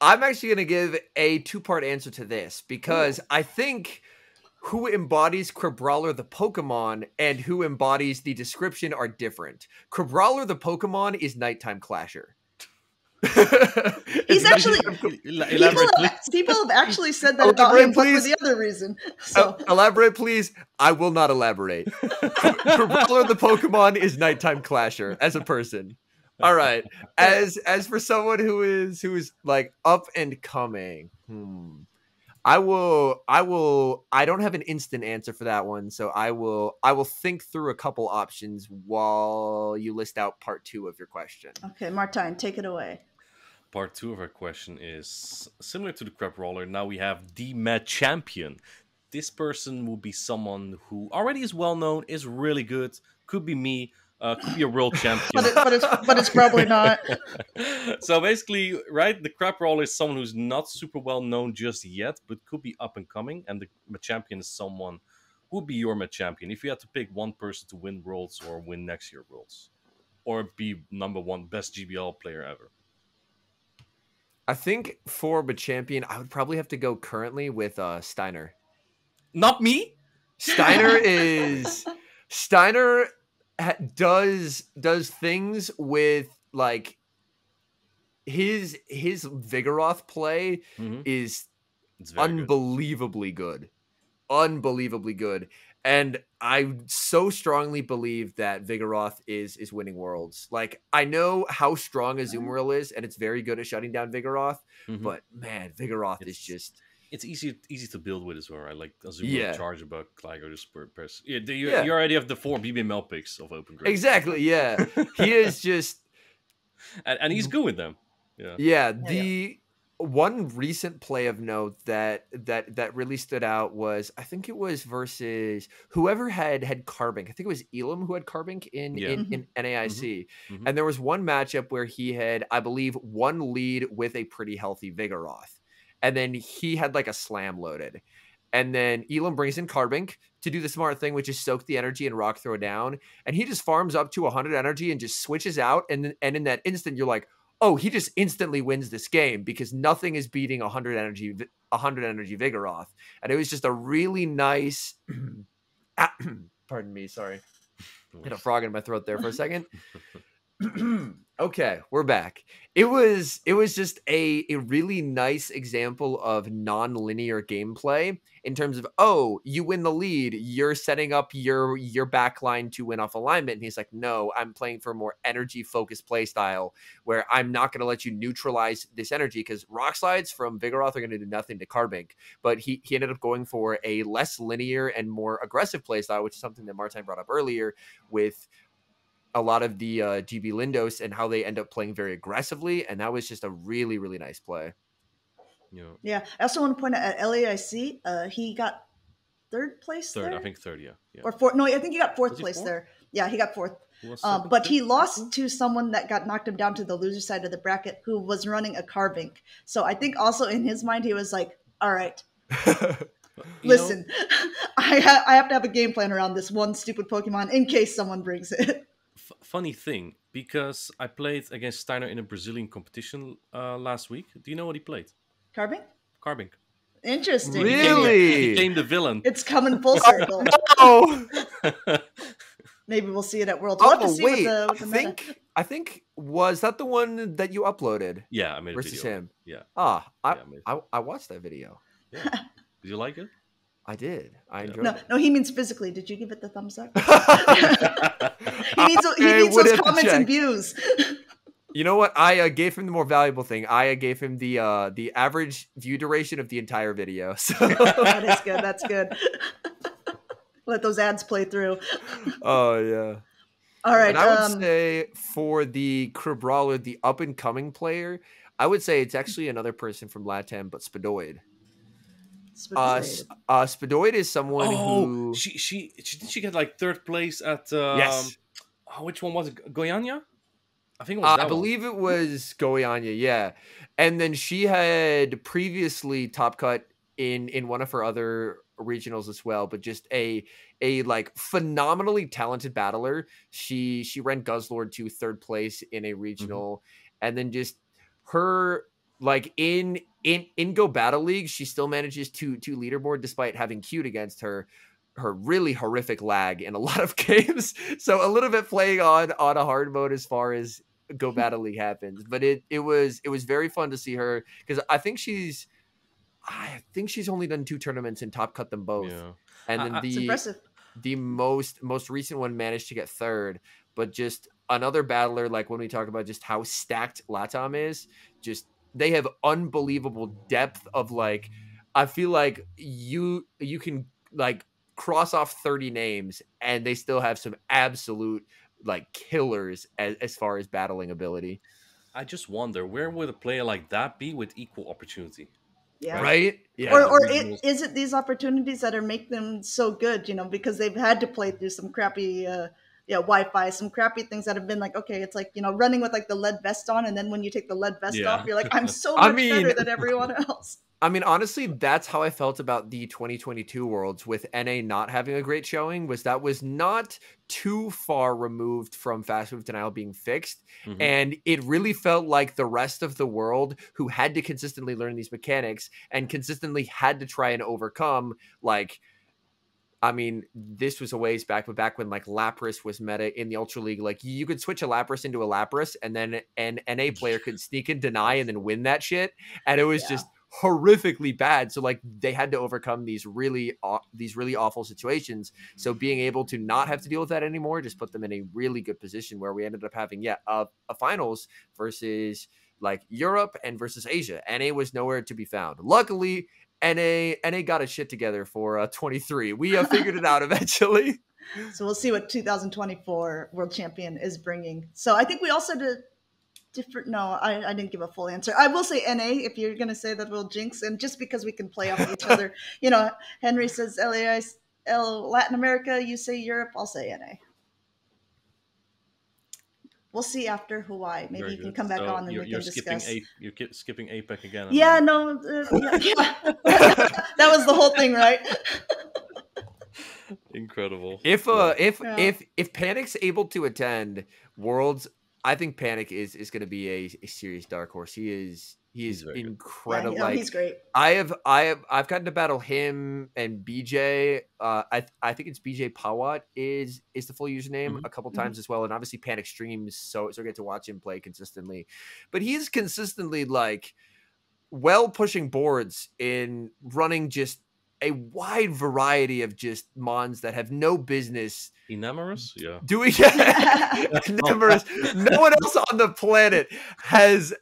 I'm actually going to give a two-part answer to this because I think who embodies Crabrawler the Pokemon and who embodies the description are different. Crabrawler the Pokemon is Nighttime Clasher. He's actually people have actually said that about him, but for the other reason. So elaborate, please. I will not elaborate. Crabrawler the Pokemon is Nighttime Clasher as a person. All right. As for someone who is like up and coming, I don't have an instant answer for that one, so I will think through a couple options while you list out part 2 of your question. Okay, Martijn, take it away. Part 2 of our question is similar to the Crabrawler. Now we have the Mad Champion. This person will be someone who already is well known, is really good, could be me. Could be a world champion, but it's probably not. So basically, right, the Crabrawler is someone who's not super well known just yet, but could be up and coming. And the champion is someone who would be your champion if you had to pick one person to win Worlds or win next year Worlds, or be number 1 best GBL player ever. I think for champion, I would probably have to go currently with Steiner. Not me. Steiner does things with like his Vigoroth play is unbelievably good. Unbelievably good. And I so strongly believe that Vigoroth is winning Worlds. Like, I know how strong Azumarill is, and it's very good at shutting down Vigoroth, but man, Vigoroth is just... It's easy to build with as well, right? Like Azumarill, Charge Bug, Clygo, just press. You already have the 4 BBML picks of Open Grid. Exactly, yeah. He is just... and he's good with them. Yeah. Yeah, the one recent play of note that really stood out was, I think it was versus whoever had Carbink. I think it was Elam who had Carbink in NAIC. And there was one matchup where he had, I believe, one lead with a pretty healthy Vigoroth. And then he had like a slam loaded. And then Elam brings in Carbink to do the smart thing, which is soak the energy and rock throw down. And he just farms up to 100 energy and just switches out. And in that instant, you're like, oh, he just instantly wins this game because nothing is beating 100 energy Vigoroth. And it was just a really nice, pardon me, sorry. Hit a frog in my throat there for a second. Okay, we're back. It was just a really nice example of non-linear gameplay in terms of, oh, you win the lead, you're setting up your back line to win off alignment. And he's like, no, I'm playing for a more energy-focused play style where I'm not going to let you neutralize this energy because rock slides from Vigoroth are going to do nothing to Carbink. But he ended up going for a less linear and more aggressive play style, which is something that Martijn brought up earlier with a lot of the GB Lindos and how they end up playing very aggressively. And that was just a really, really nice play. Yeah. I also want to point out at LAIC, he got third place there? I think third, yeah. Or fourth. No, I think he got fourth place there. Yeah, he got fourth. But he lost to someone that got knocked him down to the loser side of the bracket who was running a Carbink. So I think also in his mind, he was like, all right, listen, I have to have a game plan around this one stupid Pokemon in case someone brings it. Funny thing, because I played against Steiner in a Brazilian competition last week. Do you know what he played? Carbink. Interesting. Really? He became the villain. It's coming full circle. Oh, Maybe we'll see it at Worlds. We'll have to see wait. what the I think was that the one that you uploaded? Yeah, I made a versus video. him. Yeah. I watched that video. Yeah. Did you like it? I did. I enjoyed No, it. no, he means physically. Did you give it the thumbs up? He I needs would those have to comments and check. views. You know what? I gave him the more valuable thing. I gave him the average view duration of the entire video. So That is good. That's good. Let those ads play through. oh yeah. All right. And I would say for the crew brawler, the up and coming player, I would say it's actually another person from Latam, but Spadoid. Spadoid. Spadoid is someone Oh, who she get like third place at yes, which one was it? Goiânia? I think it was I that one. believe it was Goiânia, yeah. And then she had previously top cut in one of her other regionals as well, but just a like phenomenally talented battler. She ran Guzzlord to third place in a regional, and then just her like in Go Battle League, she still manages to leaderboard despite having queued against her really horrific lag in a lot of games. So a little bit playing on a hard mode as far as Go Battle League happens, but it was very fun to see her because I think she's only done 2 tournaments and top cut them both. Yeah. And then It's impressive. the most recent one managed to get third, but just another battler, like when we talk about just how stacked Latam is, just they have unbelievable depth of like, I feel like you can like cross off 30 names and they still have some absolute like killers as far as battling ability. I just wonder where would a player like that be with equal opportunity? Yeah. Right? Yeah. Or regionals. is it these opportunities that are make them so good? You know, because they've had to play through some crappy, Wi-Fi, some crappy things that have been like, okay, it's like running with like the lead vest on, and then when you take the lead vest Yeah. off, you're like, I'm so I much mean- better than everyone else. I mean, honestly, that's how I felt about the 2022 Worlds with NA not having a great showing. That was not too far removed from fast move denial being fixed. Mhm. And it really felt like the rest of the world who had to consistently learn these mechanics and consistently had to try and overcome, like, I mean, this was a ways back, but back when like Lapras was meta in the Ultra League, like you could switch a Lapras into a Lapras and then an NA player could sneak and deny and then win that shit. And it was just horrifically bad. So like they had to overcome these really awful situations. So being able to not have to deal with that anymore just put them in a really good position where we ended up having a finals versus like Europe and versus Asia. NA was nowhere to be found. Luckily, NA got its shit together for 23. We figured it out eventually. So we'll see what 2024 World Champion is bringing. So I think we also did different. No, I didn't give a full answer. I will say NA if you're going to say that we'll jinx, and just because we can play off each other. Henry says Latin America. You say Europe. I'll say NA. We'll see after Hawaii. Maybe Very you can good. come back So on and we can discuss. You're skipping APEC again. Yeah, no, yeah. That was the whole thing, right? Incredible. If Yeah. if Panic's able to attend Worlds, I think Panic is going to be a serious dark horse. He is very good. incredible. Yeah, he's great. I've gotten to battle him and BJ. I think it's BJ Pawat is the full username a couple times as well, and obviously Panic streams, so I get to watch him play consistently. But he's consistently like pushing boards in running just a wide variety of just mons that have no business Enamorous? Yeah. doing Enamourous. No one else on the planet has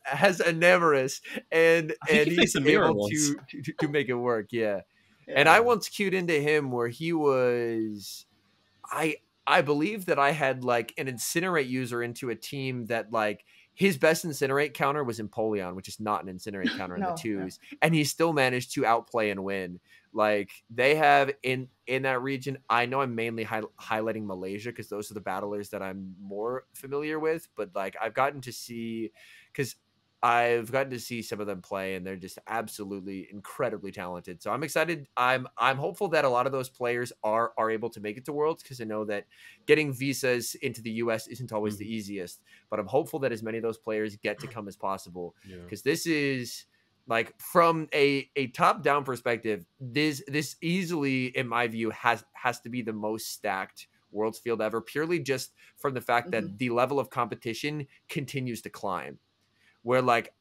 Enamourous, and I think he he's faced a mirror able once. to make it work. Yeah. And I once queued into him where he was, I believe that I had like an Incinerate user into a team that like his best Incinerate counter was Empoleon, which is not an Incinerate counter in the twos, and he still managed to outplay and win. Like they have in that region. I know I'm mainly highlighting Malaysia because those are the battlers that I'm more familiar with, but like I've gotten to see some of them play, and they're just absolutely incredibly talented. So I'm excited. I'm hopeful that a lot of those players are able to make it to Worlds, because I know that getting visas into the US isn't always the easiest. But I'm hopeful that as many of those players get to come as possible, because this is like from a top down perspective, this easily, in my view, has to be the most stacked Worlds field ever, purely just from the fact that the level of competition continues to climb. Where like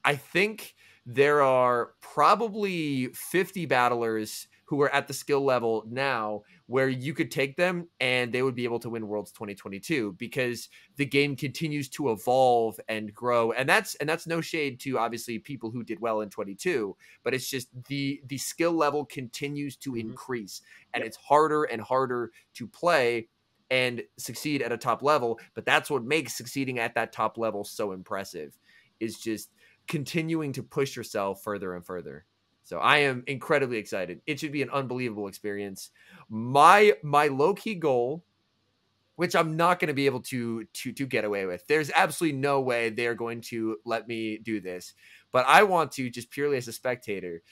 I think there are probably 50 battlers who are at the skill level now where you could take them and they would be able to win Worlds 2022 because the game continues to evolve and grow. And that's no shade to obviously people who did well in 22, but it's just the skill level continues to increase, and it's harder and harder to play and succeed at a top level. But that's what makes succeeding at that top level so impressive, is just continuing to push yourself further and further. So I am incredibly excited. It should be an unbelievable experience. My low-key goal, which I'm not going to be able to get away with. There's absolutely no way they're going to let me do this. But I want to, just purely as a spectator,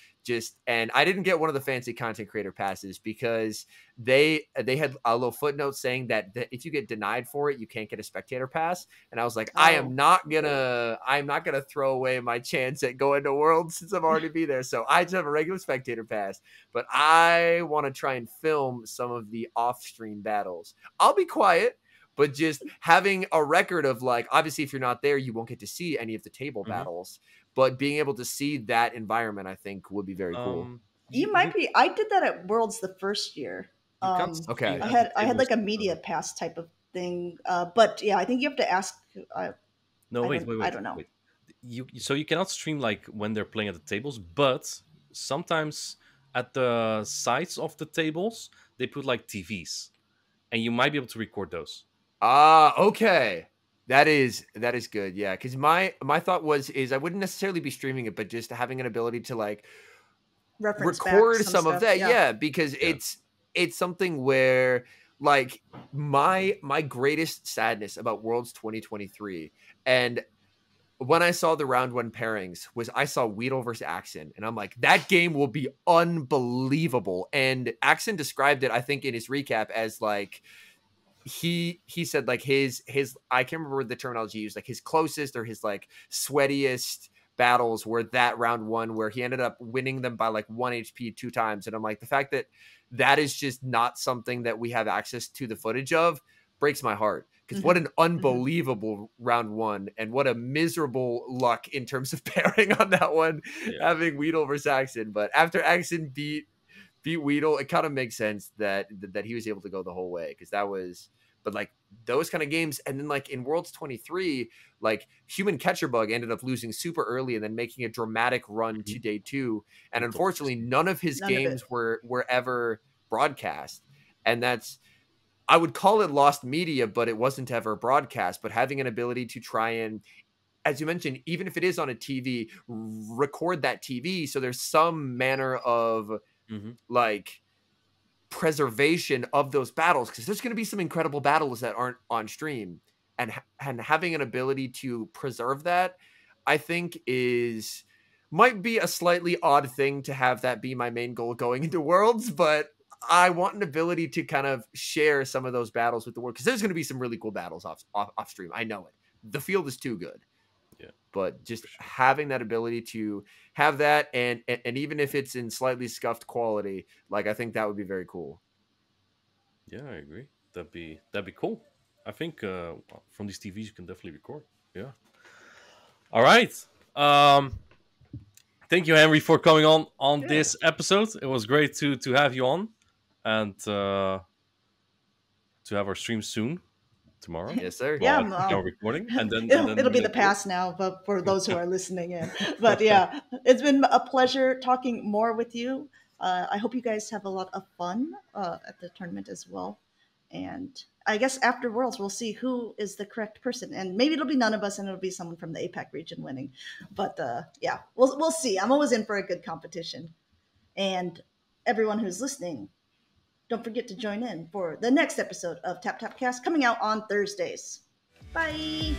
and I didn't get one of the fancy content creator passes because they had a little footnote saying that if you get denied for it, you can't get a spectator pass. And I was like, I'm not gonna throw away my chance at going to Worlds since I'm already be there. So I just have a regular spectator pass, but I want to try and film some of the off-stream battles. I'll be quiet, but just having a record of, like, obviously if you're not there, you won't get to see any of the table battles, but being able to see that environment, I think, would be very cool. You might be. I did that at Worlds the first year. Okay. I had like a media pass type of thing, but yeah, I think you have to ask. Wait. I don't know. Wait. So you cannot stream like when they're playing at the tables, but sometimes at the sides of the tables they put like TVs, and you might be able to record those. Okay. That is good. Yeah, because my thought is I wouldn't necessarily be streaming it, but just having an ability to like record some of that. Yeah, because it's something where, like, my greatest sadness about Worlds 2023, and when I saw the round 1 pairings, was I saw Weedle versus Axon, and I'm like, that game will be unbelievable. And Axon described it, I think, in his recap as like, he said like his I can't remember the terminology he used, like his closest or his like sweatiest battles were that round 1 where he ended up winning them by like 1 HP 2 times. And I'm like, the fact that is just not something that we have access to the footage of breaks my heart, because what an unbelievable round 1, and what a miserable luck in terms of pairing on that one, having Weedle versus Axon. But after Axon beat Weedle, it kind of makes sense that he was able to go the whole way, because that was, but like those kind of games. And then like in Worlds 23, like Human Catcher Bug ended up losing super early and then making a dramatic run to day 2. And unfortunately, none of his games were ever broadcast. And I would call it lost media, but it wasn't ever broadcast. But having an ability to try and, as you mentioned, even if it is on a TV, record that TV, so there's some manner of like preservation of those battles, because there's going to be some incredible battles that aren't on stream, and having an ability to preserve that, I think might be a slightly odd thing to have that be my main goal going into Worlds, but I want an ability to kind of share some of those battles with the world, because there's going to be some really cool battles off stream. I know it. The field is too good. Yeah. But just having that ability to have that, and even if it's in slightly scuffed quality, like, I think that would be very cool. Yeah, I agree. That'd be cool. I think from these TVs you can definitely record. Yeah. All right. Thank you, Henry, for coming on this episode. It was great to have you on, and to have our stream soon. Tomorrow. Yes, sir. Yeah, now recording, and then it'll be the past now, but for those who are listening in. But yeah, it's been a pleasure talking more with you. I hope you guys have a lot of fun at the tournament as well. And I guess after Worlds, we'll see who is the correct person, and maybe it'll be none of us, and it'll be someone from the APAC region winning. But yeah, we'll see. I'm always in for a good competition, and everyone who's listening, don't forget to join in for the next episode of Tap Tap Cast, coming out on Thursdays. Bye.